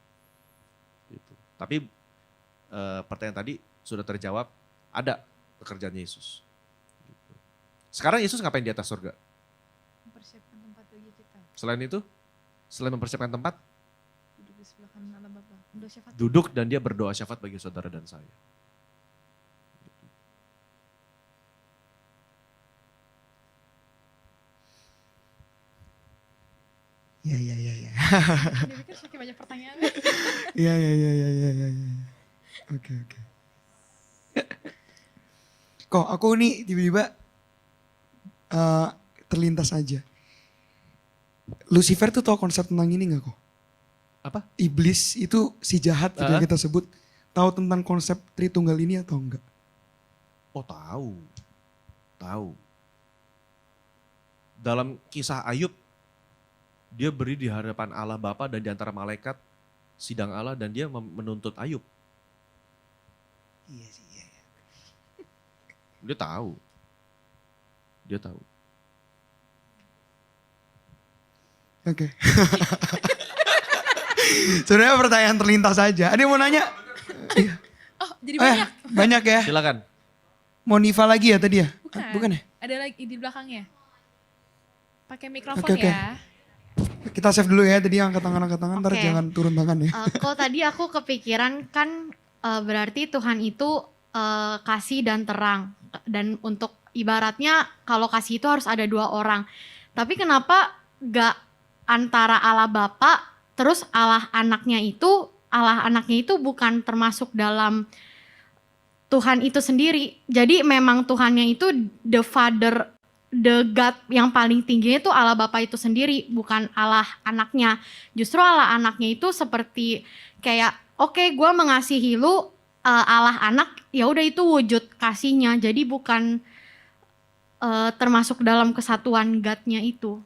Gitu. Tapi pertanyaan tadi sudah terjawab, ada pekerjaan Yesus. Gitu. Sekarang Yesus ngapain di atas surga? Mempersiapkan tempat bagi kita. Selain itu, selain mempersiapkan tempat, Duduk di sebelah kanan Allah Bapa. Berdoa syafaat. duduk dan dia berdoa syafaat bagi saudara dan saya. Iya. Dia pikir saking banyak pertanyaan. Iya. Oke. Kok aku nih tiba-tiba terlintas aja. Lucifer tuh tahu konsep tentang ini gak kok? Apa? Iblis itu si jahat gitu yang kita sebut. Tahu tentang konsep Tritunggal ini atau enggak? Oh tahu. Dalam kisah Ayub, dia berdiri di hadapan Allah Bapa dan di antara malaikat sidang Allah dan dia menuntut Ayub. Iya sih, iya. Dia tahu. Dia tahu. Oke. Sebenarnya pertanyaan terlintas saja. Ada yang mau nanya? Oh, jadi banyak. Banyak ya. Silakan. Mau Niva lagi ya tadi ya? Bukan. Bukan ya? Ada lagi di belakangnya. Pakai mikrofon Oke. ya. Kita save dulu ya tadi angkat tangan, ntar Oke. jangan turun tangan ya. Kok tadi aku kepikiran kan berarti Tuhan itu kasih dan terang. Dan untuk ibaratnya kalau kasih itu harus ada dua orang. Tapi kenapa gak antara Allah Bapa terus Allah anaknya itu bukan termasuk dalam Tuhan itu sendiri. Jadi memang Tuhannya itu the Father, the God yang paling tingginya itu Allah Bapa itu sendiri, bukan Allah anaknya. Justru Allah anaknya itu seperti kayak oke, gue mengasihi lu, Allah anak ya udah itu wujud kasihnya. Jadi bukan termasuk dalam kesatuan God-nya itu.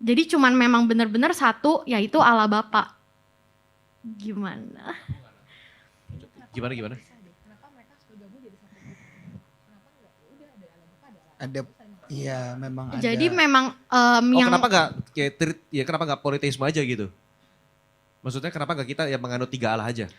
Jadi cuman memang benar-benar satu, yaitu Allah Bapa. Gimana? Gimana? Ada, iya memang ada. Jadi memang yang Kenapa nggak kenapa nggak politeisme aja gitu? Maksudnya kenapa nggak kita yang menganut 3 Allah aja?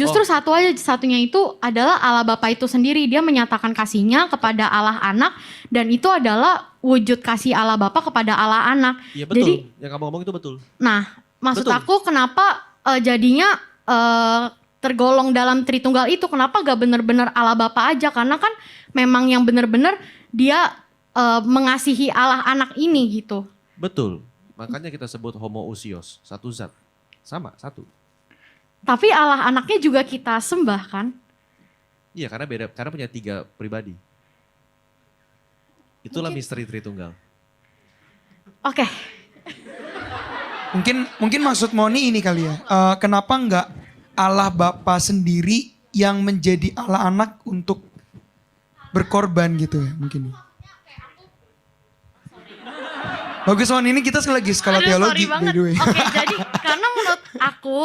justru satu aja, satunya itu adalah Allah Bapa itu sendiri. Dia menyatakan kasihnya kepada Allah Anak, dan itu adalah wujud kasih Allah Bapa kepada Allah Anak. Iya betul, Jadi, yang kamu ngomong itu betul. nah, maksud Betul. aku kenapa jadinya tergolong dalam Tritunggal itu, kenapa gak benar-benar Allah Bapa aja? Karena kan memang yang benar-benar dia mengasihi Allah Anak ini gitu. Betul, makanya kita sebut homoousios, satu zat. Sama, satu. Tapi Allah Anaknya juga kita sembah kan? Iya karena punya 3 pribadi. Itulah Mungkin- misteri Tritunggal. Oke. Mungkin maksud Moni ini kali ya. Kenapa enggak Allah Bapa sendiri yang menjadi Allah Anak untuk berkorban gitu ya mungkin. Bagus Mon, ini kita lagi sekolah Aduh, teologi sorry by banget. the way. Oke, jadi karena menurut aku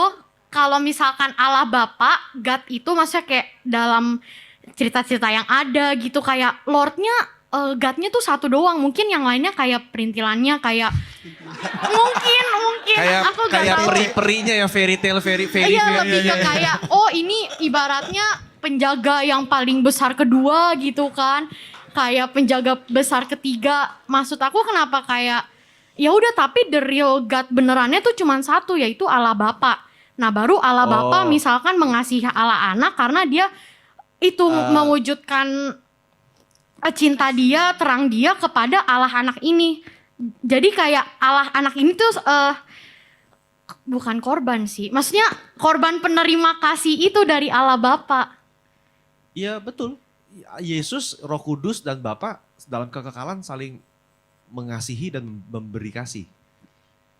kalau misalkan Allah Bapa, God itu maksudnya kayak dalam cerita-cerita yang ada gitu, kayak Lordnya, God-nya tuh satu doang. Mungkin yang lainnya kayak perintilannya kayak mungkin Kayak aku gak tahu. peri-perinya ya fairy tale. Iya, lebih ke kayak ini ibaratnya penjaga yang paling besar kedua gitu kan. Kayak penjaga besar ketiga. Maksud aku kenapa kayak ya udah, tapi the real God benerannya tuh cuma satu, yaitu Allah Bapa. Nah, baru Allah Bapa misalkan mengasihi Allah Anak karena dia itu mewujudkan cinta dia, terang dia kepada Allah Anak ini. Jadi kayak Allah Anak ini tuh bukan korban sih. Maksudnya korban penerima kasih itu dari Allah Bapa. Iya betul. Yesus, Roh Kudus dan Bapa dalam kekekalan saling mengasihi dan memberi kasih.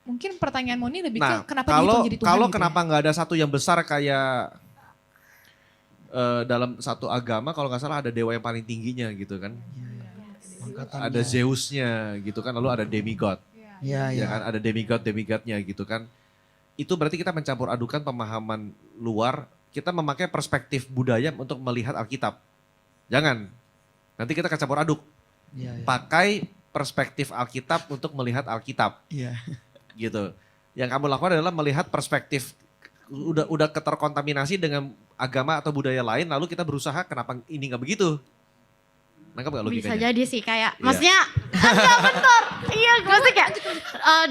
Mungkin pertanyaan Moni lebih Nah, ke kenapa dihitung jadi Tuhan kalau gitu kenapa ya? nggak ada satu yang besar kayak dalam satu agama kalau nggak salah ada dewa yang paling tingginya gitu kan. Ada Zeusnya gitu kan, lalu ada demigod. Iya, Ya kan, ada demigodnya gitu kan. Itu berarti kita mencampur adukan pemahaman luar, kita memakai perspektif budaya untuk melihat Alkitab. Jangan. Nanti kita campur aduk. Iya. Pakai perspektif Alkitab untuk melihat Alkitab. Iya. Gitu. Yang kamu lakukan adalah melihat perspektif udah keterkontaminasi dengan agama atau budaya lain, lalu kita berusaha kenapa ini nggak begitu? Nangkap nggak logikanya? Bisa jadi sih kayak, Iya. maksudnya enggak bentar. Iya, maksudnya kayak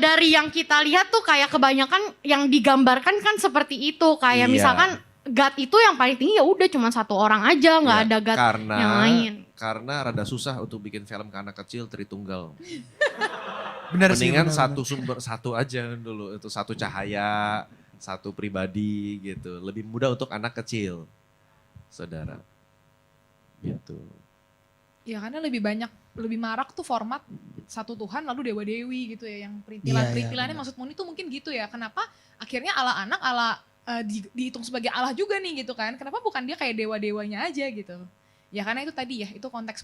dari yang kita lihat tuh kayak kebanyakan yang digambarkan kan seperti itu. Kayak Iya. misalkan God itu yang paling tinggi ya udah cuma satu orang aja, nggak Ya, ada God karena, yang lain. Karena rada susah untuk bikin film ke anak kecil Tritunggal. Benar sih. Mendingan benar, satu sumber, satu aja dulu. Itu satu cahaya, satu pribadi gitu. Lebih mudah untuk anak kecil, saudara. Gitu. Ya karena lebih marak tuh format satu Tuhan lalu dewa-dewi gitu ya. Yang Iya, perintilannya benar. maksud Moni tuh mungkin gitu ya. Kenapa akhirnya Allah anak, Allah dihitung sebagai Allah juga nih gitu kan. Kenapa bukan dia kayak dewa-dewanya aja gitu. Ya karena itu tadi ya, itu konteks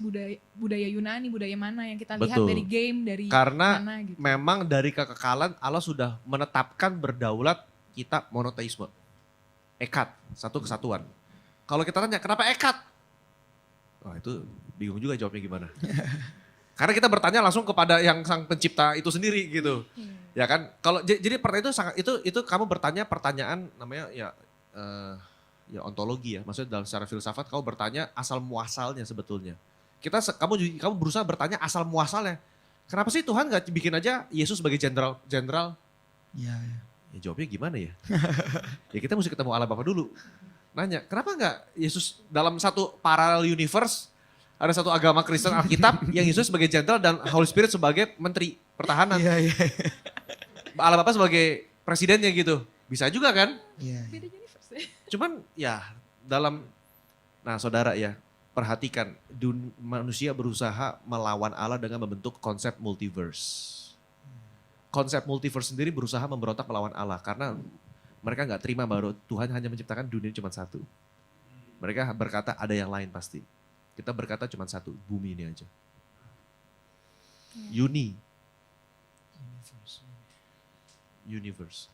budaya Yunani, budaya mana yang kita lihat Betul. dari game, dari Karena mana gitu. memang dari kekekalan Allah sudah menetapkan berdaulat kita monoteisme. Ekad, satu kesatuan. Kalau kita tanya, kenapa Ekat? Wah itu bingung juga jawabnya gimana. Karena kita bertanya langsung kepada yang sang pencipta itu sendiri gitu. Ya kan? Kalau jadi pertanyaan itu sangat itu kamu bertanya pertanyaan namanya ya ontologi ya. Maksudnya dalam secara filsafat kamu bertanya asal muasalnya sebetulnya. Kamu berusaha bertanya asal muasalnya. Kenapa sih Tuhan nggak bikin aja Yesus sebagai jenderal? Iya. Ya jawabnya gimana ya? Ya kita mesti ketemu Allah Bapa dulu. Nanya, kenapa nggak Yesus dalam satu parallel universe ada satu agama Kristen Alkitab yang Yesus sebagai jenderal dan Holy Spirit sebagai menteri pertahanan. Iya. Allah Bapa sebagai presidennya gitu. Bisa juga kan? Iya. Beda universe ya. Cuman ya nah saudara ya perhatikan manusia berusaha melawan Allah dengan membentuk konsep multiverse. Konsep multiverse sendiri berusaha memberontak melawan Allah karena mereka nggak terima bahwa Tuhan hanya menciptakan dunia cuma satu. Mereka berkata ada yang lain pasti. Kita berkata cuma satu, bumi ini aja. Universe.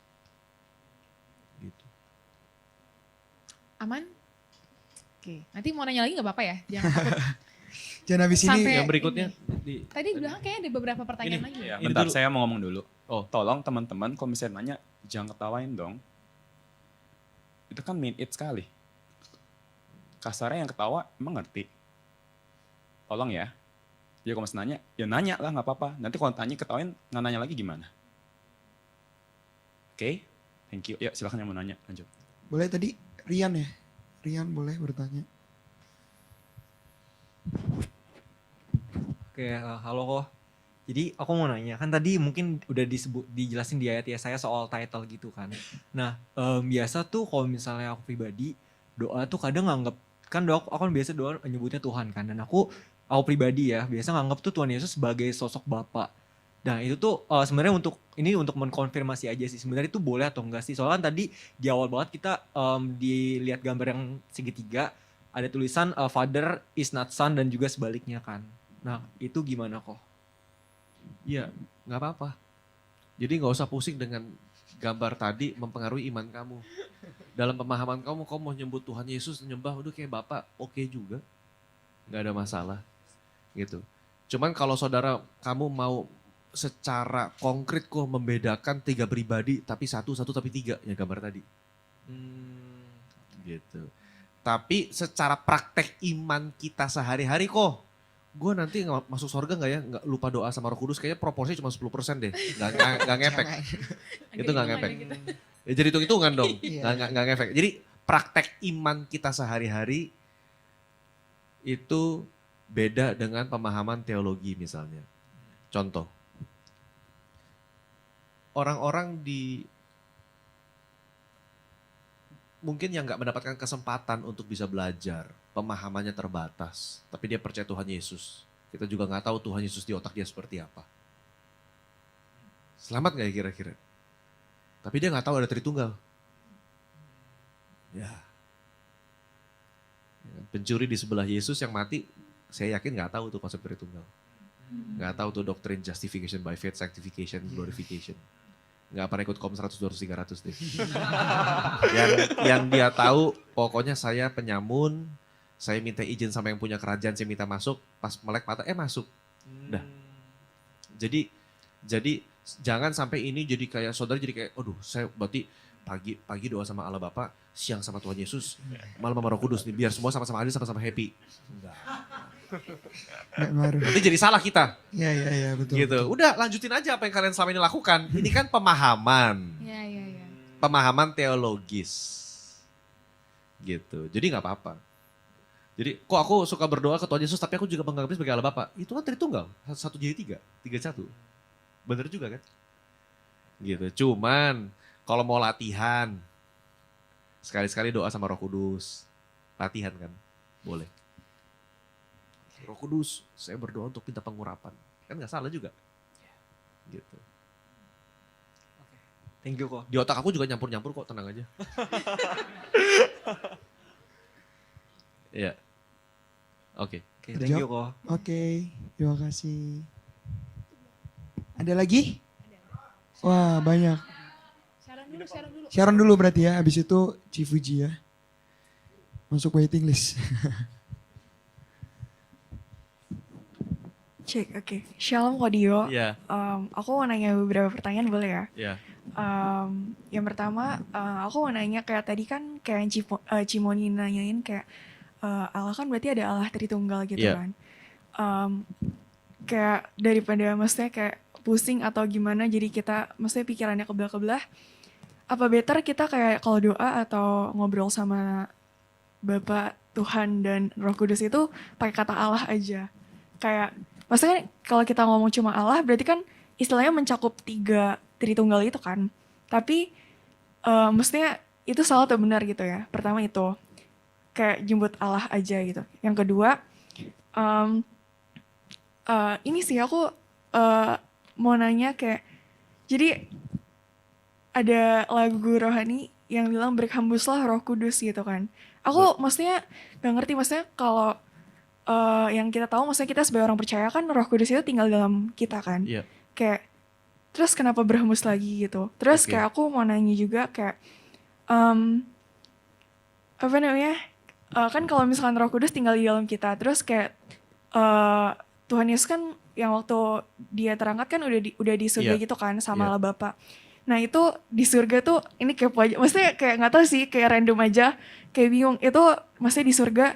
Gitu. Aman? Oke, nanti mau nanya lagi nggak apa-apa ya? Jangan takut. Jangan habis ini. Sampai- Yang berikutnya Tadi bilang kayak ada beberapa pertanyaan lagi. Ya, Ini bentar, dulu. saya mau ngomong dulu. Oh. Tolong teman-teman kalau misalnya nanya, jangan ketawain dong. Itu kan mean it sekali. Kasarnya yang ketawa emang ngerti. Tolong ya. Jadi kalau masih nanya, ya nanya lah nggak apa-apa. Nanti kalau tanya ketawain, nggak nanya lagi gimana? Oke, thank you. Ya silakan yang mau nanya, lanjut. Boleh tadi Rian ya? Rian boleh bertanya. Oke, halo kok. Jadi aku mau nanya, kan tadi mungkin udah dijelasin di ayat Yesaya soal title gitu kan. Nah, biasa tuh kalau misalnya aku pribadi, doa tuh kadang nganggep, kan doa aku kan biasa doa nyebutnya Tuhan kan. Dan aku pribadi ya, biasa nganggep tuh Tuhan Yesus sebagai sosok Bapa. Nah itu tuh sebenarnya untuk mengkonfirmasi aja sih, sebenarnya itu boleh atau enggak sih. Soalnya kan tadi di awal banget kita dilihat gambar yang segitiga, ada tulisan Father is not Son dan juga sebaliknya kan. Nah itu gimana kok? Iya, nggak apa-apa. Jadi nggak usah pusing dengan gambar tadi mempengaruhi iman kamu. Dalam pemahaman kamu mau nyebut Tuhan Yesus, nyembah udah kayak Bapak, oke juga. Nggak ada masalah. Gitu. Cuman kalau saudara kamu mau secara konkret kok membedakan 3 pribadi, tapi satu tapi 3, ya gambar tadi. Gitu. Tapi secara praktek iman kita sehari-hari kok, gue nanti masuk surga nggak ya? Nggak lupa doa sama Roh Kudus, kayaknya proporsinya cuma 10% deh. Nggak ngefek. Itu nggak ngefek. Ya, jadi hitung-hitungan dong. Iya. Nggak ngefek. Jadi praktek iman kita sehari-hari itu beda dengan pemahaman teologi misalnya. Contoh. Orang-orang mungkin yang nggak mendapatkan kesempatan untuk bisa belajar, pemahamannya terbatas, tapi dia percaya Tuhan Yesus. Kita juga nggak tahu Tuhan Yesus di otak dia seperti apa. Selamat nggak ya kira-kira? Tapi dia nggak tahu ada Tritunggal. Ya. Pencuri di sebelah Yesus yang mati, saya yakin nggak tahu tuh konsep Tritunggal. Nggak tahu tuh doktrin justification by faith, sanctification, glorification. Nggak pernah ikut kom 100, 200, 300 deh. yang dia tahu pokoknya saya penyamun, saya minta izin sama yang punya kerajaan, saya minta masuk, pas melek mata, masuk. Udah. Jadi jangan sampai ini jadi kayak saudara jadi kayak, aduh saya berarti pagi doa sama Allah Bapa, siang sama Tuhan Yesus, malam sama Roh Kudus nih, biar semua sama-sama adil, sama-sama happy. Enggak. Nggak ngaruh. Nanti jadi salah kita. Iya betul. Gitu. Udah lanjutin aja apa yang kalian selama ini lakukan. Ini kan pemahaman. Iya. Pemahaman teologis. Gitu. Jadi nggak apa-apa. Jadi kok aku suka berdoa ke Tuhan Yesus tapi aku juga menganggapnya sebagai Allah Bapa. Itu kan Tritunggal. 1 jadi 3. 3 1. Bener juga kan? Gitu. Cuman kalau mau latihan, sekali-sekali doa sama Roh Kudus. Latihan kan? Boleh. Roh Kudus, saya berdoa untuk minta pengurapan. Kan gak salah juga. Gitu. Thank you kok. Di otak aku juga nyampur-nyampur kok, tenang aja. Iya. Oke. Oke, thank you kok. Oke, terima kasih. Ada lagi? Wah banyak. Sharon dulu. Sharon dulu berarti ya, habis itu Cifuji ya. masuk waiting list. Cek, oke. Shalom Kodio. Iya, Aku mau nanya beberapa pertanyaan boleh ya? iya. Yang pertama, aku mau nanya kayak tadi kan kayak Cimoni nanyain kayak Allah kan berarti ada Allah Tritunggal gitu Iya. kan. Kayak daripada maksudnya kayak pusing atau gimana jadi kita maksudnya pikirannya kebelah-kebelah. Apa better kita kayak kalau doa atau ngobrol sama Bapa, Tuhan dan Roh Kudus itu pakai kata Allah aja. Kayak maksudnya kalau kita ngomong cuma Allah berarti kan istilahnya mencakup 3 Tritunggal itu kan. Tapi maksudnya itu salah atau benar gitu ya. Pertama itu kayak jemput Allah aja gitu. Yang kedua ini sih aku mau nanya kayak jadi ada lagu rohani yang bilang berhembuslah Roh Kudus gitu kan. Aku maksudnya gak ngerti maksudnya kalau yang kita tahu maksudnya kita sebagai orang percaya kan Roh Kudus itu tinggal dalam kita kan. Iya. Kayak terus kenapa berhembus lagi gitu. Terus Oke. kayak aku mau nanya juga kayak apa namanya? Kan kalau misalkan Roh Kudus tinggal di dalam kita, terus kayak Tuhan Yesus kan yang waktu dia terangkat kan udah di surga Iya. gitu kan sama Iya. Allah Bapa. Nah itu di surga tuh ini kepo aja, maksudnya kayak nggak tahu sih kayak random aja, kayak bingung itu maksudnya di surga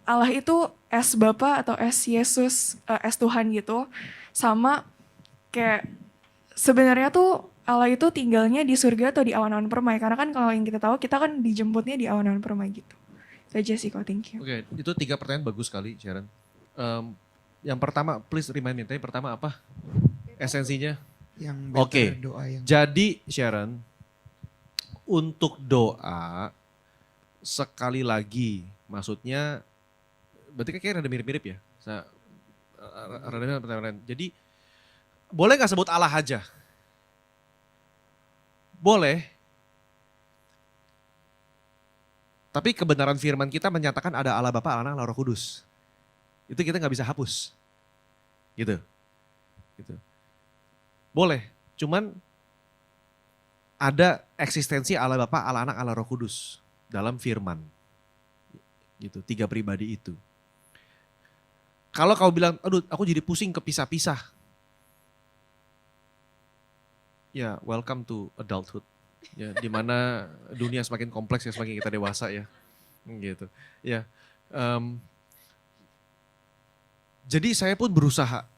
Allah itu as Bapa atau as Yesus, as Tuhan gitu, sama kayak sebenarnya tuh Allah itu tinggalnya di surga atau di awan-awan permai, karena kan kalau yang kita tahu kita kan dijemputnya di awan-awan permai gitu. Itu aja sih kok, thank you. Oke, itu 3 pertanyaan bagus sekali, Sharon. Yang pertama, please remind me, tadi pertama apa? Esensinya? Yang Oke. better doa yang Jadi Sharon, untuk doa sekali lagi, maksudnya berarti kayaknya rada mirip-mirip ya. Rada mirip pertanyaan. Jadi boleh nggak sebut Allah aja? Boleh. Tapi kebenaran firman kita menyatakan ada Allah Bapa, Allah Anak, Allah Roh Kudus. Itu kita nggak bisa hapus. Gitu. Gitu. Boleh, cuman ada eksistensi Allah Bapa, Allah Anak, Allah Roh Kudus dalam firman. Gitu, 3 pribadi itu. Kalau kau bilang, aduh aku jadi pusing kepisah-pisah. Ya, welcome to adulthood. Ya, di mana dunia semakin kompleks ya semakin kita dewasa ya. Gitu. Ya. Jadi saya pun berusaha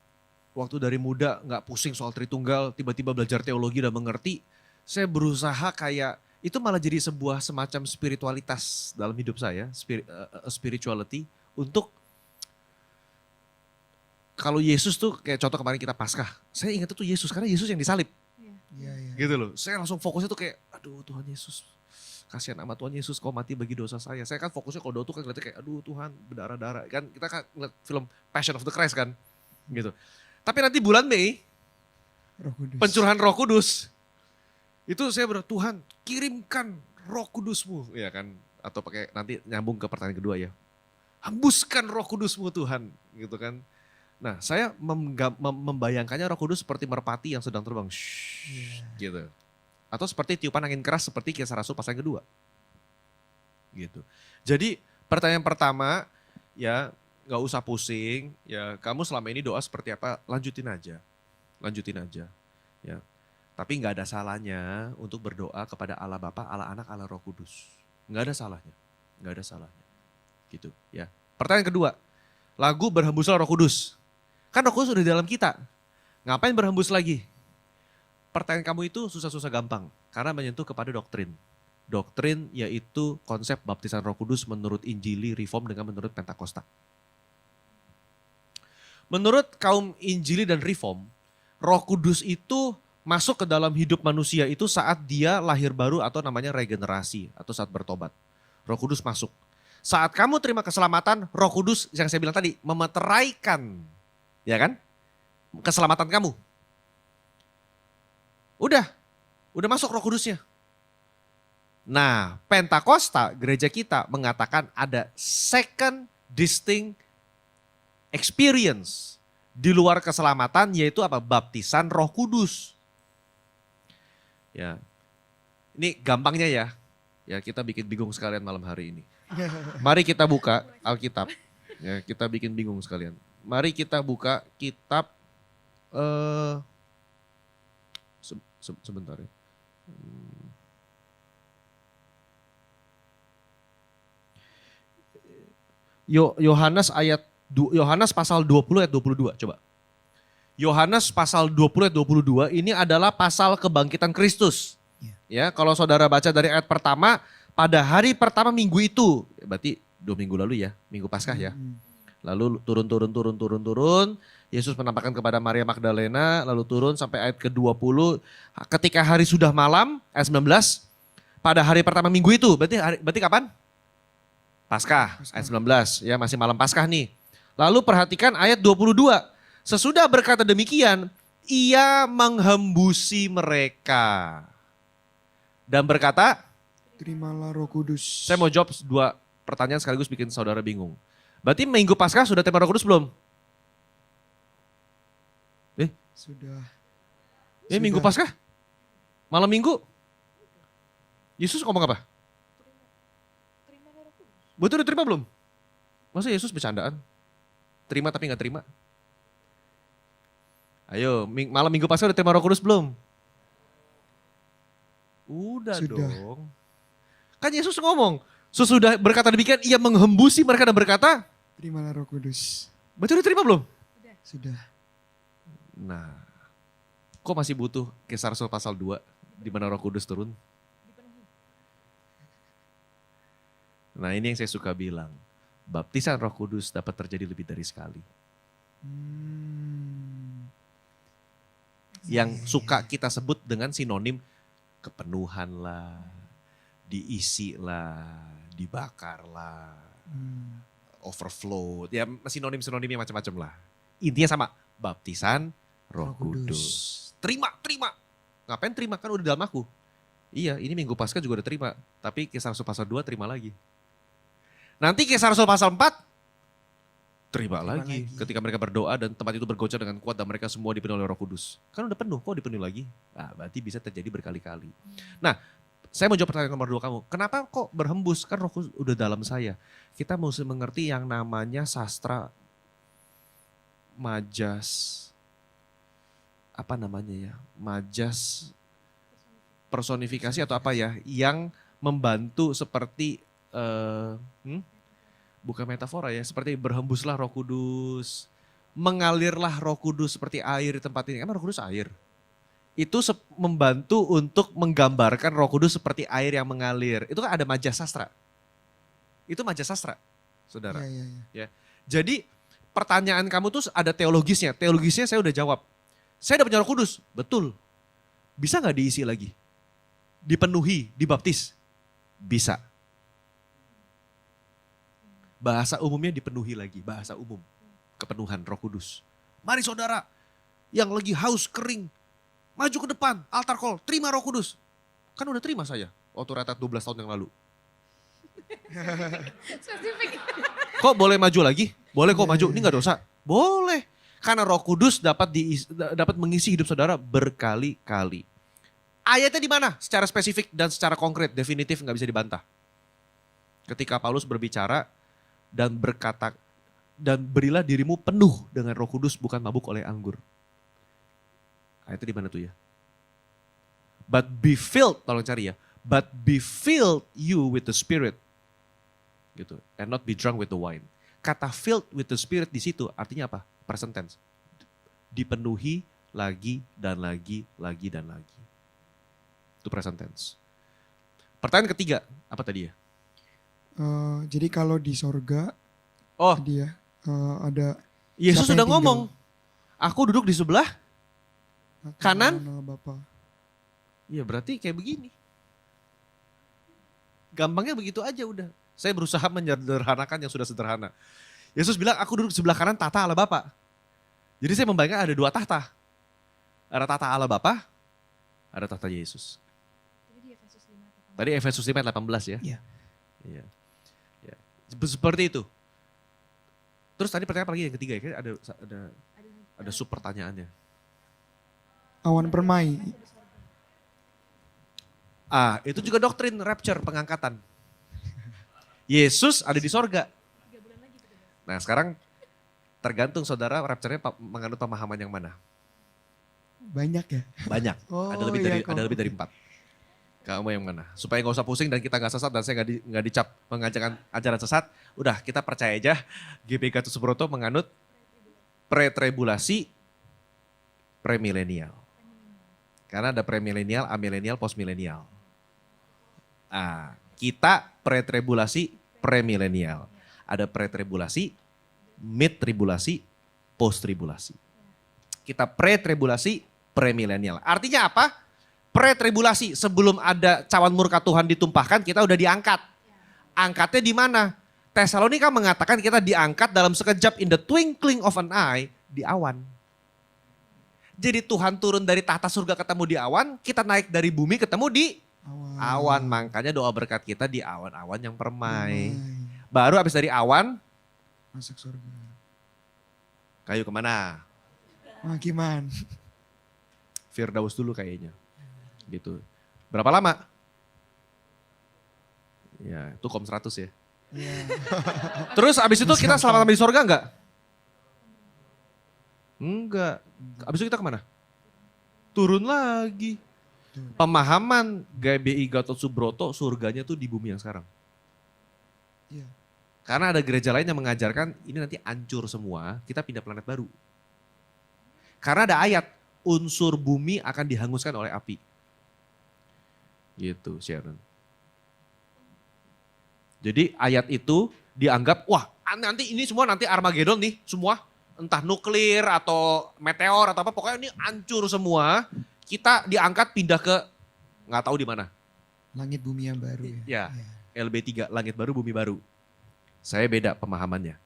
waktu dari muda nggak pusing soal Tritunggal, tiba-tiba belajar teologi dan mengerti, saya berusaha kayak itu malah jadi sebuah semacam spiritualitas dalam hidup saya, spirituality untuk kalau Yesus tuh kayak contoh kemarin kita Paskah, saya ingat itu Yesus karena Yesus yang disalib. Iya, iya. Gitu loh. Saya langsung fokusnya tuh kayak aduh Tuhan Yesus. Kasihan amat Tuhan Yesus kau mati bagi dosa saya. Saya kan fokusnya kalau doa tuh kan ngeliatnya kayak aduh Tuhan berdarah-darah. Kan kita kan ngeliat film Passion of the Christ kan. Gitu. Tapi nanti bulan Mei Roh Kudus. pencurahan Roh Kudus. Itu saya berdoa Tuhan kirimkan Roh Kudusmu ya kan. Atau pakai nanti nyambung ke pertanyaan kedua ya. Hembuskan Roh Kudusmu Tuhan gitu kan. Nah saya membayangkannya Roh Kudus seperti merpati yang sedang terbang. Shhh, gitu. Atau seperti tiupan angin keras seperti Kisah Rasul pasal yang kedua. Gitu. Jadi pertanyaan pertama ya gak usah pusing. Ya kamu selama ini doa seperti apa lanjutin aja. Lanjutin aja. Ya. Tapi gak ada salahnya untuk berdoa kepada Allah Bapa, Allah Anak, Allah Roh Kudus. Gak ada salahnya. Gak ada salahnya. Gitu ya. Pertanyaan kedua. Lagu berhembuslah Roh Kudus. Kan Roh Kudus udah di dalam kita. Ngapain berhembus lagi? Pertanyaan kamu itu susah-susah gampang. Karena menyentuh kepada doktrin. Doktrin yaitu konsep baptisan Roh Kudus menurut Injili, Reform dengan menurut Pentakosta. Menurut kaum Injili dan Reform, Roh Kudus itu masuk ke dalam hidup manusia itu saat dia lahir baru atau namanya regenerasi atau saat bertobat. Roh Kudus masuk. Saat kamu terima keselamatan, Roh Kudus yang saya bilang tadi memeteraikan, ya kan? Keselamatan kamu. Udah masuk Roh Kudusnya. Nah, Pentakosta gereja kita mengatakan ada second distinct experience di luar keselamatan yaitu apa? Baptisan Roh Kudus. Ya. Ini gampangnya ya. Ya, kita bikin bingung sekalian malam hari ini. Mari kita buka Alkitab. Ya, kita bikin bingung sekalian. Mari kita buka kitab sebentar ya. Yohanes pasal 20 ayat 22 coba. Yohanes pasal 20 ayat 22 ini adalah pasal kebangkitan Kristus. Ya, kalau saudara baca dari ayat pertama, pada hari pertama minggu itu, berarti 2 minggu lalu ya, minggu Paskah ya. Lalu turun, Yesus menampakkan kepada Maria Magdalena, lalu turun sampai ayat ke-20. Ketika hari sudah malam, ayat 19, pada hari pertama minggu itu, berarti kapan? Paskah, ayat 19, ya masih malam Paskah nih. Lalu perhatikan ayat 22, sesudah berkata demikian, ia menghembusi mereka. Dan berkata, Terimalah Roh Kudus. saya mau jawab 2 pertanyaan sekaligus bikin saudara bingung. Berarti minggu Paskah sudah terima Roh Kudus belum? Sudah. Minggu Paskah? Malam minggu? Yesus ngomong apa? Betul udah terima belum? Masa Yesus bercandaan? Terima tapi gak terima? Ayo, malam minggu Paskah udah terima Roh Kudus belum? Udah Sudah. dong. Kan Yesus ngomong, sesudah berkata demikian ia menghembusi mereka dan berkata, Terimalah Roh Kudus. betul udah terima belum? Sudah. Nah, kok masih butuh Kisah Rasul pasal 2 di mana Roh Kudus turun? Nah, ini yang saya suka bilang. Baptisan Roh Kudus dapat terjadi lebih dari sekali. Yang suka kita sebut dengan sinonim kepenuhan lah, diisi lah, dibakar lah, overflow. Ya sinonim-sinonimnya macam-macam lah. Intinya sama, baptisan Roh Kudus. Terima. Ngapain terima? Kan udah dalam aku. Iya, ini minggu Paskah juga udah terima. Tapi Kisah Rasul pasal 2 terima lagi. Nanti Kisah Rasul pasal 4 terima lagi. Ketika mereka berdoa dan tempat itu bergocor dengan kuat dan mereka semua dipenuhi oleh Roh Kudus. Kan udah penuh, kok dipenuhi lagi? Nah, berarti bisa terjadi berkali-kali. Nah, saya mau jawab pertanyaan nomor 2 kamu. Kenapa kok berhembus? Kan Roh Kudus udah dalam saya. Kita mesti mengerti yang namanya sastra majas. Apa namanya ya? Majas personifikasi atau apa ya? Yang membantu seperti bukan metafora ya, seperti berhembuslah Roh Kudus, mengalirlah Roh Kudus seperti air di tempat ini. Emang Roh Kudus air? Itu membantu untuk menggambarkan Roh Kudus seperti air yang mengalir. Itu kan ada majas sastra. Itu majas sastra, saudara. Ya. Jadi pertanyaan kamu tuh ada teologisnya. Teologisnya saya udah jawab. Saya udah punya Roh Kudus, betul. Bisa gak diisi lagi? Dipenuhi, dibaptis? Bisa. Bahasa umumnya dipenuhi lagi, bahasa umum. Kepenuhan Roh Kudus. Mari saudara, yang lagi haus, kering, maju ke depan, altar call, terima Roh Kudus. Kan udah terima saya, waktu retat 12 tahun yang lalu. Spesifik. Kok boleh maju lagi? Boleh kok maju, ini gak dosa. Boleh, karena Roh Kudus dapat mengisi hidup saudara berkali-kali. Ayatnya di mana? Secara spesifik dan secara konkret, definitif gak bisa dibantah. Ketika Paulus berbicara, dan berkata, dan berilah dirimu penuh dengan Roh Kudus bukan mabuk oleh anggur. Ayatnya di mana tuh ya? But be filled, tolong cari ya. But be filled you with the Spirit. Gitu. And not be drunk with the wine. Kata filled with the Spirit di situ artinya apa? Present tense. Dipenuhi lagi dan lagi, lagi dan lagi. Itu present tense. Pertanyaan ketiga, apa tadi ya? Jadi kalau di sorga, dia ada Yesus siapa sudah yang ngomong, tinggal? aku duduk di sebelah kanan. Bapa. Ya berarti kayak begini. Gampangnya begitu aja udah. Saya berusaha menyederhanakan yang sudah sederhana. Yesus bilang, aku duduk di sebelah kanan tahta Allah Bapa. Jadi saya membayangkan ada 2 tahta. Ada tahta Allah Bapa, ada tahta Yesus. Tadi Efesus 5 ayat 18 ya. Iya. Iya. Seperti itu. Terus tadi pertanyaan apa lagi yang ketiga ya? Kayaknya ada sub pertanyaannya. Awan permai. Itu juga doktrin rapture, pengangkatan. Yesus ada di sorga. Nah sekarang tergantung saudara rapture-nya menganut pemahaman yang mana. Banyak ya? Banyak, Oh, ada lebih iya, dari ada lebih dari 4. Kamu yang mana? Supaya nggak usah pusing dan kita nggak sesat dan saya nggak dicap mengajarkan ajaran sesat. Udah kita percaya aja GBI Gatot Subroto menganut pre-tribulasi, premilenial. Karena ada premilenial, amilenial, postmilenial. Kita pre-tribulasi, premilenial. Ada pre-tribulasi, mid-tribulasi, post-tribulasi. Kita pre-tribulasi, premilenial. Artinya apa? Pre-tribulasi, sebelum ada cawan murka Tuhan ditumpahkan, kita udah diangkat. Angkatnya di mana? Tesalonika mengatakan kita diangkat dalam sekejap, in the twinkling of an eye, di awan. Jadi Tuhan turun dari tahta surga ketemu di awan, kita naik dari bumi ketemu di awan. Makanya doa berkat kita di awan-awan yang permai. Baru habis dari awan, Masuk surga. kayu kemana? Makiman. Firdaus dulu kayaknya. Gitu. Berapa lama? Ya, itu kom 100 ya. Iya. Terus abis itu kita selamat di sorga enggak? Enggak. Abis itu kita kemana? Turun lagi. Pemahaman GBI Gatot Subroto surganya tuh di bumi yang sekarang. Iya. Karena ada gereja lain yang mengajarkan ini nanti hancur semua, kita pindah planet baru. Karena ada ayat, unsur bumi akan dihanguskan oleh api. Gitu Sharon. Jadi ayat itu dianggap, wah nanti ini semua nanti Armageddon nih semua. Entah nuklir atau meteor atau apa, pokoknya ini hancur semua. Kita diangkat pindah ke nggak tahu di mana. Langit bumi yang baru ya. Ya, LB3, langit baru bumi baru. Saya beda pemahamannya.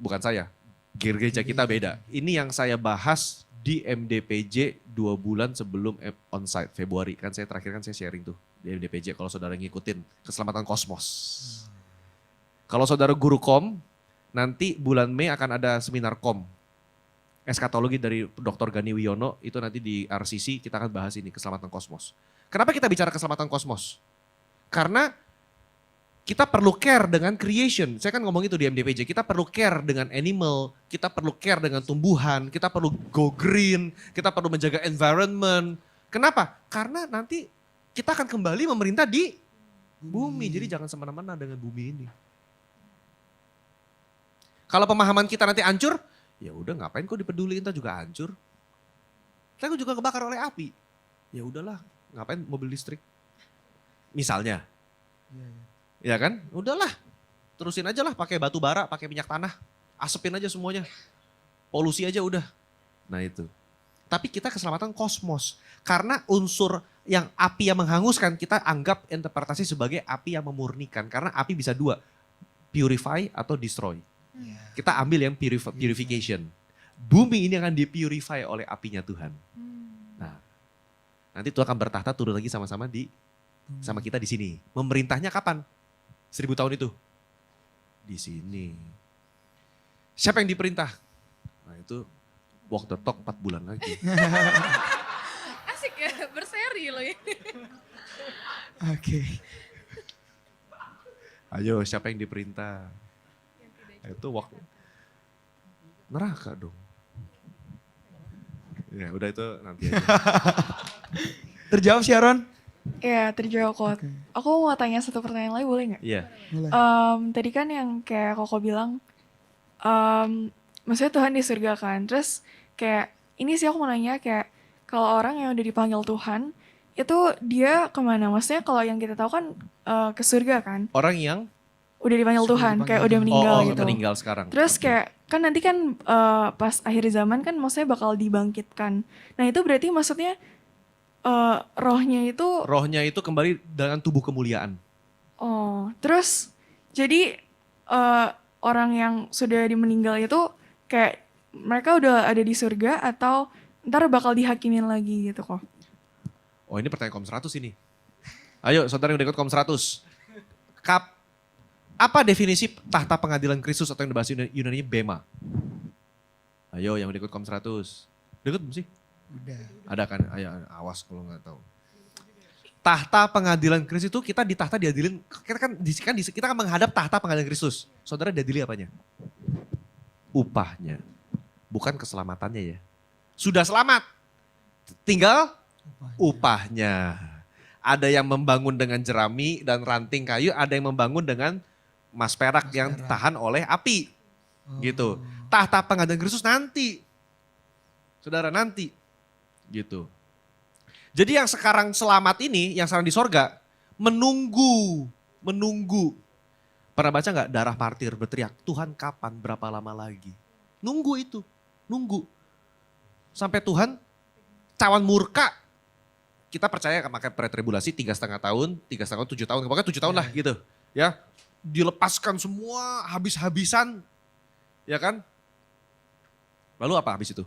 Bukan saya, gereja kita beda. Ini yang saya bahas di MDPJ 2 bulan sebelum onsite Februari. Kan saya terakhir saya sharing tuh di MDPJ kalau saudara ngikutin keselamatan kosmos. Kalau saudara guru kom, nanti bulan Mei akan ada seminar kom. Eskatologi dari Dr. Gani Wiono, itu nanti di RCC kita akan bahas ini, keselamatan kosmos. Kenapa kita bicara keselamatan kosmos? Karena kita perlu care dengan creation. Saya kan ngomong itu di MDPJ, kita perlu care dengan animal, kita perlu care dengan tumbuhan, kita perlu go green, kita perlu menjaga environment. Kenapa? Karena nanti kita akan kembali memerintah di bumi, jadi jangan semena-mena dengan bumi ini. Kalau pemahaman kita nanti hancur, ya udah ngapain kok dipeduliin, kita juga hancur. Kita juga kebakar oleh api. Ya udahlah, ngapain mobil listrik? Misalnya. Ya kan? Udahlah. Terusin aja lah pakai batu bara, pakai minyak tanah. Asepin aja semuanya. Polusi aja udah. Nah itu. Tapi kita keselamatan kosmos. Karena unsur yang api yang menghanguskan kita anggap interpretasi sebagai api yang memurnikan. Karena api bisa dua. Purify atau destroy. Kita ambil yang purification. Bumi ini akan dipurify oleh apinya Tuhan. Nah, nanti Tuhan akan bertahta turun lagi sama-sama sama kita di sini. Memerintahnya kapan? 1000 tahun itu. Di sini. Siapa yang diperintah? Nah itu walk the talk 4 bulan lagi. Asik ya, berseri loh ya. Oke. Ayo siapa yang diperintah? Itu waktu neraka dong. Ya udah itu nanti aja. Terjawab Sharon? Ya, terjawab kok. Oke. Aku mau tanya satu pertanyaan lagi, boleh nggak? Iya. Boleh. Tadi kan yang kayak Koko bilang, maksudnya Tuhan di surga kan. Terus kayak ini sih aku mau nanya kayak kalau orang yang udah dipanggil Tuhan, itu dia kemana? Maksudnya kalau yang kita tahu kan ke surga kan. Orang yang Udah dipanggil Sudah Tuhan, dipanggil kayak udah Tuhan. meninggal gitu. meninggal sekarang. Terus Oke. kayak kan nanti kan pas akhir zaman kan maksudnya bakal dibangkitkan. Nah itu berarti maksudnya rohnya itu Rohnya itu kembali dengan tubuh kemuliaan. oh terus jadi orang yang sudah meninggal itu kayak mereka udah ada di surga atau ntar bakal dihakimin lagi gitu kok. Oh ini pertanyaan kom 100 ini. Ayo saudara yang udah ikut kom 100. Apa definisi tahta pengadilan Kristus atau yang dibahas Yunani Bema? Ayo yang udah ikut kom 100. Udah ikut belum sih? Udah. Ada kan? Ayo awas kalau nggak tahu. tahta pengadilan Kristus itu kita di tahta diadilin, kita kan menghadap tahta pengadilan Kristus. Saudara diadili apanya? Upahnya, bukan keselamatannya ya. Sudah selamat, tinggal upahnya. Ada yang membangun dengan jerami dan ranting kayu, ada yang membangun dengan mas perak yang tahan oleh api. Gitu. Tahta pengadilan Kristus nanti. Saudara nanti. Gitu. Jadi yang sekarang selamat ini, yang sekarang di sorga, menunggu. Pernah baca nggak darah martir berteriak, Tuhan kapan, berapa lama lagi? Nunggu itu, nunggu. Sampai Tuhan cawan murka. Kita percaya pakai pretribulasi 3,5 tahun, 3,5 7 tahun, pokoknya 7 tahun lah gitu. Ya, dilepaskan semua habis-habisan, ya kan? Lalu apa habis itu?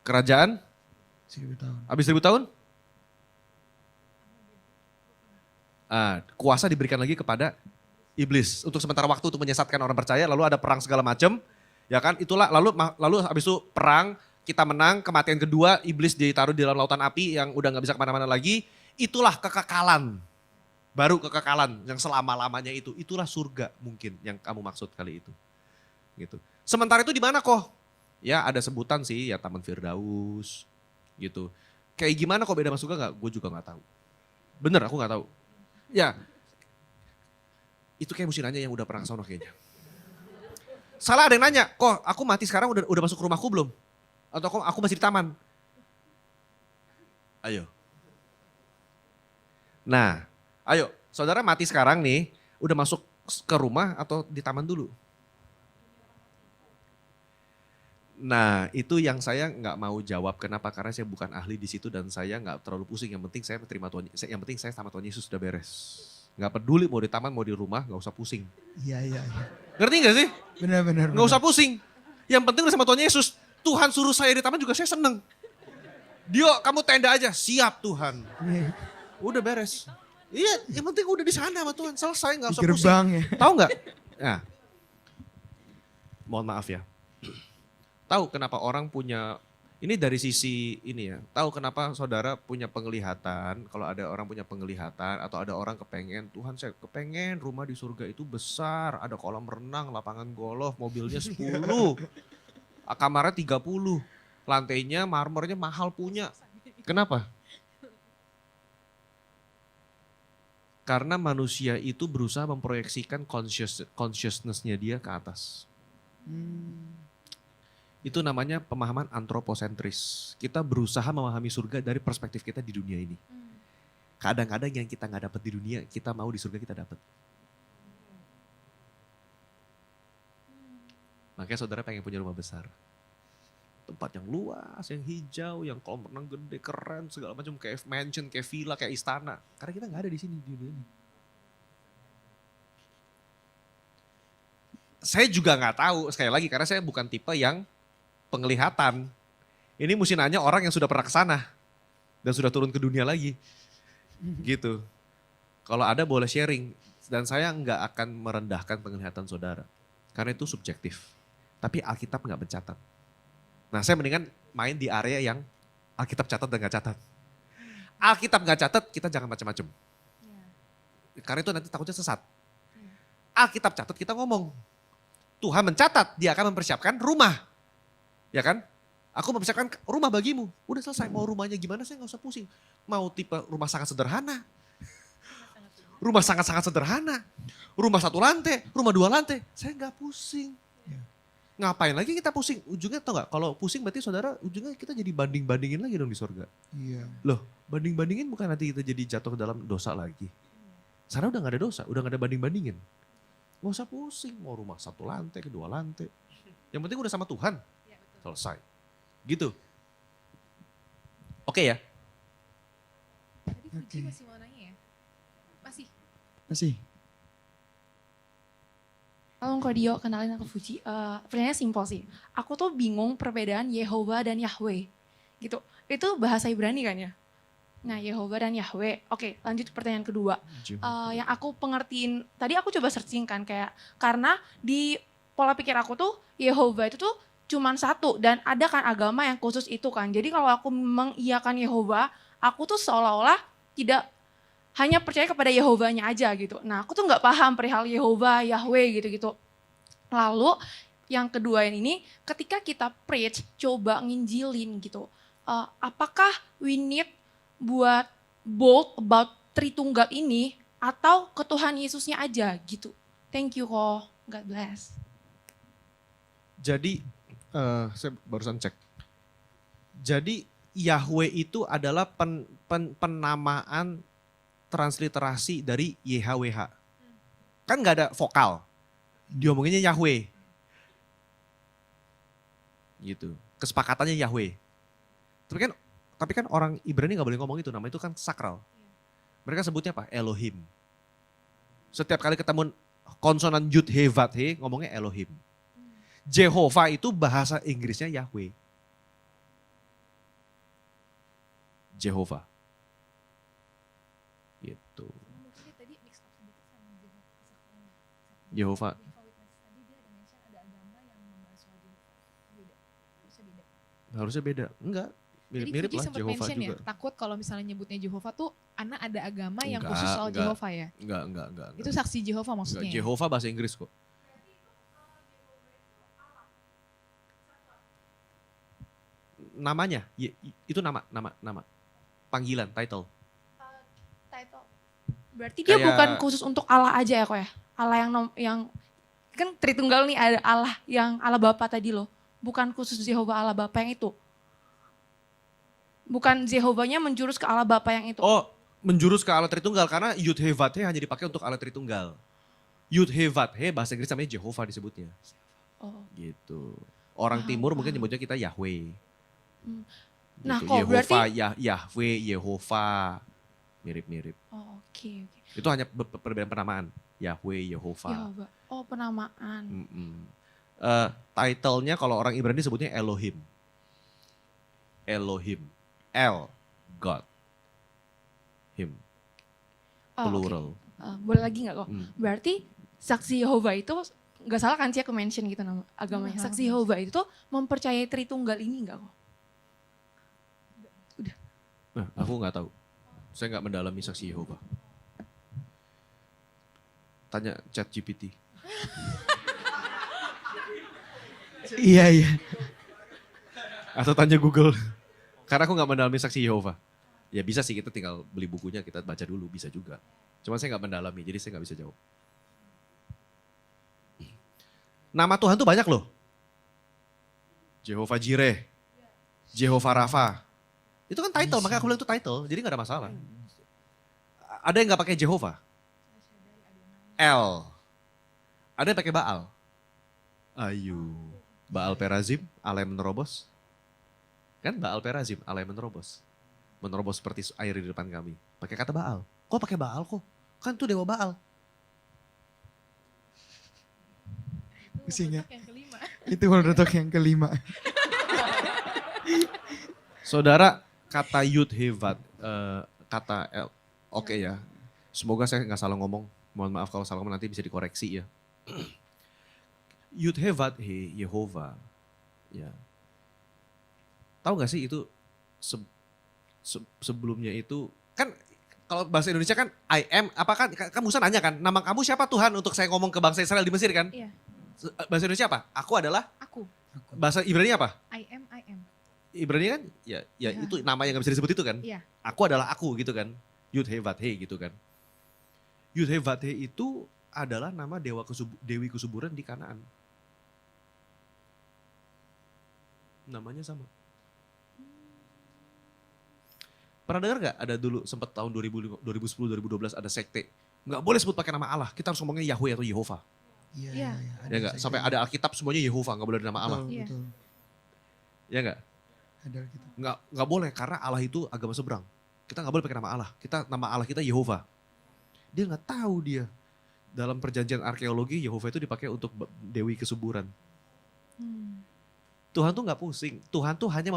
Kerajaan? 1000 tahun. Habis 1000 tahun? Kuasa diberikan lagi kepada iblis untuk sementara waktu untuk menyesatkan orang percaya, lalu ada perang segala macam, ya kan? Itulah lalu habis itu perang, kita menang, kematian kedua, iblis ditaruh di dalam lautan api yang udah nggak bisa kemana-mana lagi. Itulah kekekalan, baru kekekalan yang selama-lamanya itu. Itulah surga mungkin yang kamu maksud kali itu. Gitu. Sementara itu di mana kok? Ya ada sebutan sih, ya Taman Firdaus, gitu. Kayak gimana kok beda sama surga nggak? Gue juga nggak tahu. Bener, aku nggak tahu. Ya, itu kayak mesti nanya yang udah pernah ke sana kayaknya. Salah ada yang nanya, kok aku mati sekarang udah masuk ke rumahku belum? Atau kok aku masih di taman? Ayo. Nah, ayo, saudara mati sekarang nih, udah masuk ke rumah atau di taman dulu? Nah, itu yang saya nggak mau jawab. Kenapa? Karena saya bukan ahli di situ dan saya nggak terlalu pusing. Yang penting saya terima Tuhan. Yang penting saya sama Tuhan Yesus sudah beres. Nggak peduli mau di taman, mau di rumah, nggak usah pusing. Iya. Ngerti nggak sih? Benar. Nggak usah pusing. Yang penting udah sama Tuhan Yesus. Tuhan suruh saya di taman juga saya seneng. Dio, kamu tenda aja. Siap Tuhan. Udah beres. Iya, yang penting udah di sana sama Tuhan. Selesai, nggak usah pusing. Gerbang ya. Tahu nggak? Nah, mohon maaf ya. Tahu kenapa orang punya, ini dari sisi ini ya, tahu kenapa saudara punya penglihatan, kalau ada orang punya penglihatan atau ada orang kepengen, Tuhan saya kepengen rumah di surga itu besar, ada kolam renang, lapangan golf, mobilnya 10, kamarnya 30, lantainya, marmernya mahal punya. Kenapa? Karena manusia itu berusaha memproyeksikan consciousness-nya dia ke atas. Itu namanya pemahaman antroposentris. Kita berusaha memahami surga dari perspektif kita di dunia ini. Kadang-kadang yang kita nggak dapat di dunia, kita mau di surga kita dapat. Makanya saudara pengen punya rumah besar. Tempat yang luas, yang hijau, yang kolam renang gede, keren, segala macam. Kayak mansion, kayak villa, kayak istana. Karena kita nggak ada di sini, di dunia ini. Saya juga nggak tahu, sekali lagi, karena saya bukan tipe yang penglihatan. Ini mesti nanya orang yang sudah pernah ke sana dan sudah turun ke dunia lagi. Gitu. Kalau ada boleh sharing dan saya nggak akan merendahkan penglihatan saudara. Karena itu subjektif. Tapi Alkitab nggak mencatat. Nah, saya mendingan main di area yang Alkitab catat dan nggak catat. Alkitab nggak catat, kita jangan macam-macam. Karena itu nanti takutnya sesat. Alkitab catat, kita ngomong. Tuhan mencatat, dia akan mempersiapkan rumah. Ya kan? Aku mempersiapkan rumah bagimu. Udah selesai, mau rumahnya gimana saya gak usah pusing. Mau tipe rumah sangat sederhana. Rumah sangat-sangat sederhana. Rumah 1 lantai, rumah 2 lantai. Saya gak pusing. Ngapain lagi kita pusing? Ujungnya tau gak? Kalau pusing berarti saudara ujungnya kita jadi banding-bandingin lagi dong di surga. Iya. Loh, banding-bandingin bukan nanti kita jadi jatuh ke dalam dosa lagi. Sana udah gak ada dosa, udah gak ada banding-bandingin. Gak usah pusing, mau rumah 1 lantai, 2 lantai. Yang penting udah sama Tuhan. Selesai. Gitu. Oke ya? Tadi Fuji masih mau nanya ya? Masih. Halo Kak Dio, kenalin aku Fuji. Pertanyaannya simpel sih. Aku tuh bingung perbedaan Yehovah dan Yahweh. Gitu. Itu bahasa Ibrani kan ya? Nah, Yehovah dan Yahweh. Oke, lanjut ke pertanyaan kedua. Yang aku pengertiin, tadi aku coba searching kan kayak, karena di pola pikir aku tuh Yehovah itu tuh cuman satu dan ada kan agama yang khusus itu kan. Jadi kalau aku mengiyakan Yehova, aku tuh seolah-olah tidak hanya percaya kepada Yehovanya aja gitu. Nah aku tuh nggak paham perihal Yehova, Yahweh gitu-gitu. Lalu yang kedua ini ketika kita preach, coba nginjilin gitu. Apakah we need buat bold about Tritunggal ini atau ke Tuhan Yesusnya aja gitu. Thank you kok. God bless. Jadi, saya barusan cek. Jadi Yahweh itu adalah penamaan transliterasi dari YHWH. Kan nggak ada vokal. Diomonginnya Yahweh. Gitu. Kesepakatannya Yahweh. Tapi kan orang Ibrani nggak boleh ngomong itu, nama itu kan sakral. Mereka sebutnya apa? Elohim. Setiap kali ketemu konsonan Yud He Vav He ngomongnya Elohim. Jehovah itu bahasa Inggrisnya Yahweh. Jehovah. Gitu. Jehovah. Harusnya beda. Enggak. Mirip-mirip Jadi lah sempat Jehovah mention juga. ya, takut kalau misalnya nyebutnya Jehovah tuh anak ada agama yang Enggak, khusus soal enggak. Jehovah ya. Enggak. Itu saksi Jehovah Enggak, maksudnya. Ya? Jehovah bahasa Inggris kok. Namanya, itu nama. Panggilan, title. Title. Berarti dia Kayak- bukan khusus untuk Allah aja ya kok ya? Allah yang kan Tritunggal nih ada Allah yang Allah Bapa tadi loh. Bukan khusus Jehovah Allah Bapa yang itu. Bukan Jehovahnya menjurus ke Allah Bapa yang itu. Oh, menjurus ke Allah Tritunggal karena Yud He Vav He hanya dipakai untuk Allah Tritunggal. Yud He Vav He bahasa Inggris namanya Jehovah disebutnya. Oh. Gitu. Orang Paham, timur mungkin paham. nyebutnya kita Yahweh. Hmm. Gitu. Nah, kok Yehovah, berarti- Yahweh, Yehovah. Mirip-mirip. Oh, oke. Itu hanya perbedaan penamaan. Yahweh, Yehovah. Jehovah. Oh, penamaan. Title-nya kalau orang Ibrani sebutnya Elohim. Elohim. El, God. Him, Oh, oke. plural. Boleh lagi nggak kok? Hmm. Berarti saksi Yehova itu nggak salah kan sih aku mention gitu nama agamanya. Nggak Saksi Yehova itu tuh mempercayai Tritunggal ini nggak kok? Nah, aku nggak tahu. Saya nggak mendalami saksi Yehova. Tanya ChatGPT. Iya. Atau tanya Google. Karena aku nggak mendalami saksi Yehova. Ya bisa sih, kita tinggal beli bukunya, kita baca dulu, bisa juga. Cuma saya nggak mendalami, jadi saya nggak bisa jawab. Nama Tuhan tuh banyak loh. Jehovah Jireh, Jehovah Rafa. Itu kan title, makanya aku bilang itu title, jadi nggak ada masalah. Ada yang nggak pakai Jehovah? El. Ada yang pakai Baal? Ayu. Baal Perazim, Allah yang menerobos. Kan Baal Perazim, Allah yang menerobos. Menerobos seperti air di depan kami. Pakai kata Baal. Kok pakai Baal kok? Kan itu dewa Baal. Pusing ya. Yang kelima. Itu World Talk yang kelima. Saudara, kata Yud He Vav, kata El, oke ya. Semoga saya nggak salah ngomong. Mohon maaf kalau salah ngomong, nanti bisa dikoreksi ya. Yud He Vav He, Yehova. Ya. Tahu nggak sih itu sebelumnya itu kan kalau bahasa Indonesia kan I am, apa kan kamu Musa nanya kan, nama kamu siapa Tuhan untuk saya ngomong ke bangsa Israel di Mesir kan? Iya. Bahasa Indonesia apa? Aku adalah. Aku. Bahasa Ibrani apa? I am. Ibrani kan ya Iya. itu nama yang gak bisa disebut itu kan. Iya. Aku adalah aku gitu kan. Yud He Vav He gitu kan. Yud He Vav He itu adalah nama dewi kesuburan di Kanaan. Namanya sama. Pernah dengar gak ada dulu sempat tahun 2010-2012 ada sekte. Nggak boleh sebut pakai nama Allah, kita harus ngomongnya Yahweh atau Yehova. Iya. Ya nggak? Sampai ada Alkitab semuanya Yehova, nggak boleh ada nama Allah. Iya. Betul. Ya nggak? Ada kita. Nggak boleh karena Allah itu agama seberang. Kita nggak boleh pakai nama Allah. Nama Allah kita Yehova. Dia nggak tahu dia. Dalam perjanjian arkeologi Yehova itu dipakai untuk dewi kesuburan. Tuhan tuh nggak pusing. Tuhan tuh hanya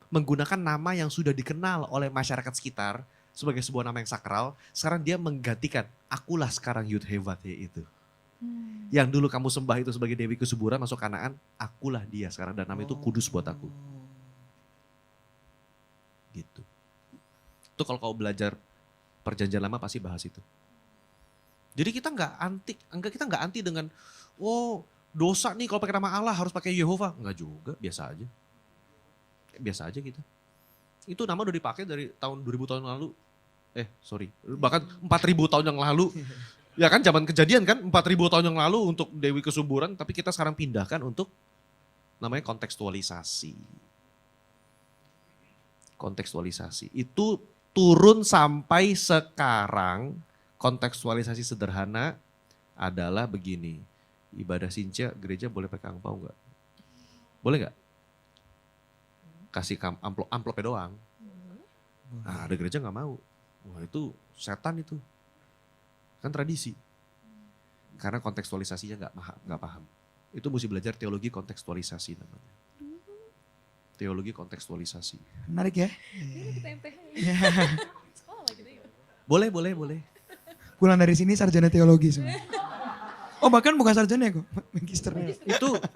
menggunakan nama yang sudah dikenal oleh masyarakat sekitar sebagai sebuah nama yang sakral. Sekarang dia menggantikan, akulah sekarang Yud He Vav He itu. Yang dulu kamu sembah itu sebagai Dewi Kesuburan masuk Kanaan, akulah dia sekarang dan nama itu kudus buat aku. Gitu. Itu kalau kau belajar perjanjian lama pasti bahas itu. Jadi kita kita nggak anti dengan, oh dosa nih kalau pakai nama Allah harus pakai Yehova. Enggak juga, biasa aja. Biasa aja gitu. Itu nama udah dipakai dari tahun 2000 tahun lalu. Bahkan 4000 tahun yang lalu. Ya kan zaman Kejadian kan 4000 tahun yang lalu untuk Dewi Kesuburan, tapi kita sekarang pindahkan untuk namanya kontekstualisasi. Kontekstualisasi. Itu turun sampai sekarang, kontekstualisasi sederhana adalah begini. Ibadah Sincia gereja boleh pakai angpau enggak? Boleh enggak? Kasih amplopnya doang. Nah, ada gereja enggak mau. Wah, itu setan itu. Kan tradisi. Karena kontekstualisasinya enggak paham. Itu mesti belajar teologi kontekstualisasi namanya. Teologi kontekstualisasi. Menarik ya? Boleh. Pulang dari sini sarjana teologi semua. Oh bahkan bukan sarjana ya kok, magister.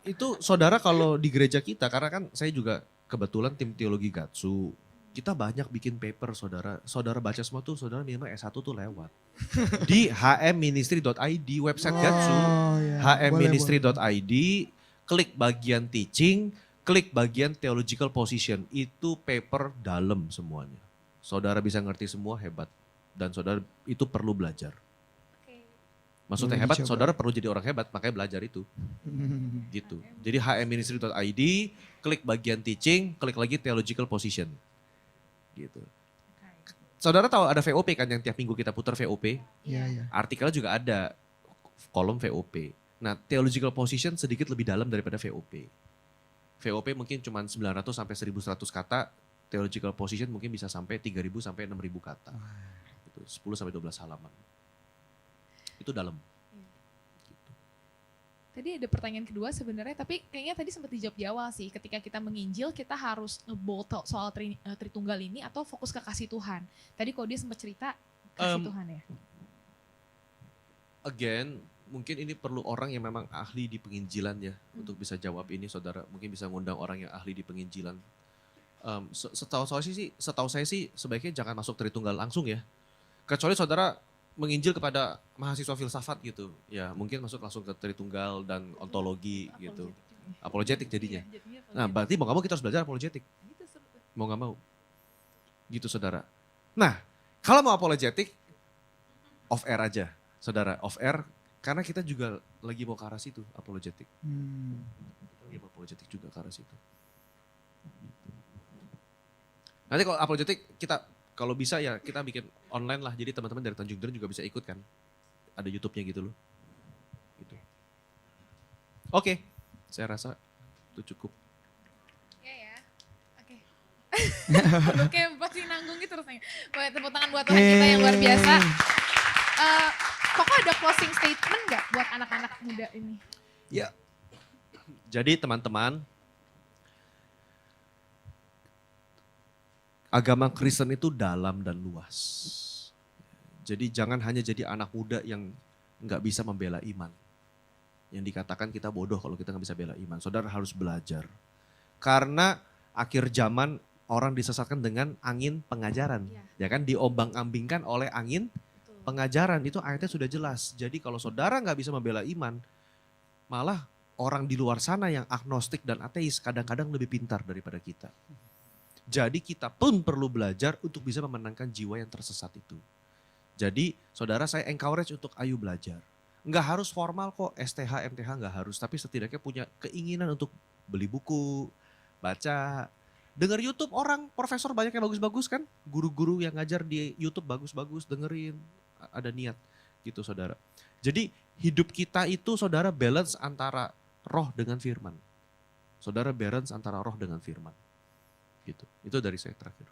Itu saudara kalau di gereja kita, karena kan saya juga kebetulan tim teologi Gatsu, kita banyak bikin paper saudara. Saudara baca semua tuh, saudara minimal S1 tuh lewat. Di hmministry.id, website Gatsu, Ya. hmministry.id, klik bagian teaching, klik bagian theological position, itu paper dalam semuanya. Saudara bisa ngerti semua, hebat. Dan saudara itu perlu belajar. Maksudnya Boleh hebat, dicoba. saudara perlu jadi orang hebat, makanya belajar itu. Gitu. Jadi hmministry.id, klik bagian teaching, klik lagi theological position. Gitu. Saudara tahu ada VOP kan yang tiap minggu kita putar VOP? Iya. Artikelnya juga ada kolom VOP. Nah, theological position sedikit lebih dalam daripada VOP. VOP mungkin cuma 900 sampai 1100 kata, theological position mungkin bisa sampai 3000 sampai 6000 kata. Gitu, 10 sampai 12 halaman. Itu dalam. Gitu. Tadi ada pertanyaan kedua sebenarnya, tapi kayaknya tadi sempat dijawab di awal sih. Ketika kita menginjil, kita harus ngebold soal Tritunggal ini atau fokus ke kasih Tuhan. Tadi kalau dia sempat cerita kasih Tuhan ya. Again, mungkin ini perlu orang yang memang ahli di penginjilan ya untuk bisa jawab ini, saudara. Mungkin bisa ngundang orang yang ahli di penginjilan. Setahu saya sih sebaiknya jangan masuk Tritunggal langsung ya. Kecuali saudara menginjil kepada mahasiswa filsafat gitu. Ya mungkin masuk langsung ke Tritunggal dan ontologi gitu. Apologetik jadinya. Nah berarti mau gak mau kita harus belajar apologetik. Mau gak mau. Gitu saudara. Nah kalau mau apologetik, off air aja saudara. Off air karena kita juga lagi mau ke arah situ apologetik. Lagi mau apologetik juga ke arah situ. Nanti kalau apologetik kita kalau bisa ya kita bikin online lah. Jadi teman-teman dari Tanjung Duren juga bisa ikut kan. Ada YouTube-nya gitu loh. Gitu. Oke, saya rasa itu cukup. Ya. Oke. Oke, pasti nanggung gitu terus nih. Boleh tepuk tangan buat Tuhan kita yang luar biasa. Koko ada closing statement nggak buat anak-anak muda ini? Ya. Jadi teman-teman, agama Kristen itu dalam dan luas. Jadi jangan hanya jadi anak muda yang nggak bisa membela iman. Yang dikatakan kita bodoh kalau kita nggak bisa bela iman. Saudara harus belajar. Karena akhir zaman orang disesatkan dengan angin pengajaran. Ya kan, diombang-ambingkan oleh angin pengajaran. Itu ayatnya sudah jelas. Jadi kalau saudara nggak bisa membela iman, malah orang di luar sana yang agnostik dan ateis kadang-kadang lebih pintar daripada kita. Jadi kita pun perlu belajar untuk bisa memenangkan jiwa yang tersesat itu. Jadi saudara saya encourage untuk ayo belajar. Enggak harus formal kok, STH, MTH enggak harus. Tapi setidaknya punya keinginan untuk beli buku, baca. Dengar YouTube orang, profesor banyak yang bagus-bagus kan. Guru-guru yang ngajar di YouTube bagus-bagus, dengerin. Ada niat gitu saudara. Jadi hidup kita itu saudara balance antara roh dengan firman. Saudara balance antara roh dengan firman. Gitu. Itu dari saya terakhir.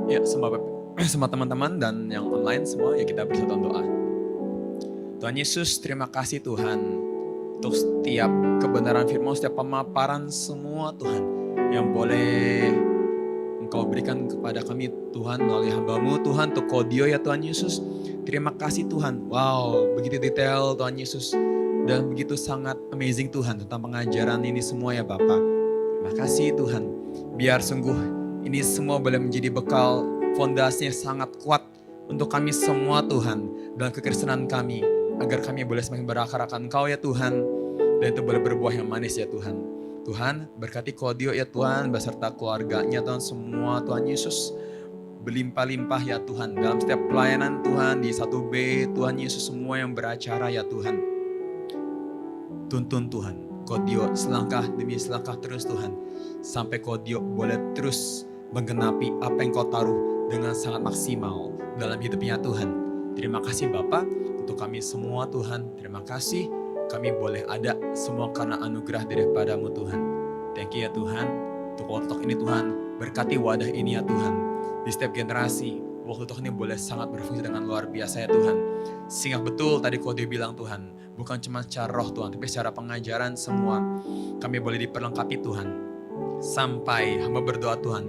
Ya, semua teman-teman dan yang online semua ya kita bersatu doa. Tuhan Yesus, terima kasih Tuhan untuk setiap kebenaran firman, setiap pemaparan semua Tuhan yang boleh Engkau berikan kepada kami Tuhan melalui hamba-Mu Tuhan, untuk Kodio ya Tuhan Yesus. Terima kasih Tuhan. Wow, begitu detail Tuhan Yesus. Dan begitu sangat amazing Tuhan tentang pengajaran ini semua ya Bapak. Terima kasih Tuhan. Biar sungguh ini semua boleh menjadi bekal, fondasinya sangat kuat untuk kami semua Tuhan. Dalam kekristenan kami. Agar kami boleh semakin berakar akan Engkau ya Tuhan. Dan itu boleh berbuah yang manis ya Tuhan. Tuhan berkati Kodio ya Tuhan. Beserta keluarganya Tuhan semua Tuhan Yesus. Berlimpah-limpah ya Tuhan. Dalam setiap pelayanan Tuhan di 1B. Tuhan Yesus semua yang beracara ya Tuhan. Tuntun Tuhan. Kodio selangkah demi selangkah terus Tuhan. Sampai Kodio boleh terus menggenapi apa yang Kau taruh dengan sangat maksimal dalam hidupnya Tuhan. Terima kasih Bapa untuk kami semua Tuhan. Terima kasih kami boleh ada semua karena anugerah daripada-Mu Tuhan. Thank you ya Tuhan. Untuk waktu ini Tuhan, berkati wadah ini ya Tuhan. Di setiap generasi, waktu Tuhan ini boleh sangat berfungsi dengan luar biasa ya Tuhan. Sehingga betul tadi Kodio bilang Tuhan, bukan cuma secara roh Tuhan, tapi secara pengajaran semua kami boleh diperlengkapi Tuhan. Sampai hamba berdoa Tuhan,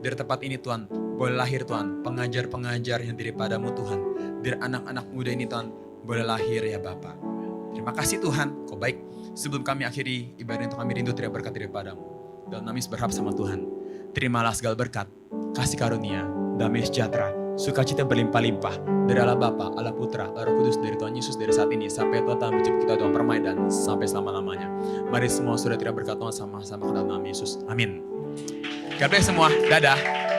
dari tempat ini Tuhan, boleh lahir Tuhan, pengajar-pengajar yang daripada-Mu Tuhan. Dari anak-anak muda ini Tuhan, boleh lahir ya Bapa. Terima kasih Tuhan, Kau baik. Sebelum kami akhiri ibadah itu kami rindu teriak berkat daripada-Mu. Dan kami berharap sama Tuhan, terimalah segala berkat, kasih karunia, damai sejahtera, sukacita berlimpah-limpah dari Allah Bapa, Allah Putra, Allah Roh Kudus, dari Tuhan Yesus dari saat ini sampai Tuhan menjemput kita dalam permai dan sampai selama-lamanya. Mari semua sudah tidak berkat Tuhan sama-sama ke dalam nama Yesus. Amin. God bless semua. Dadah.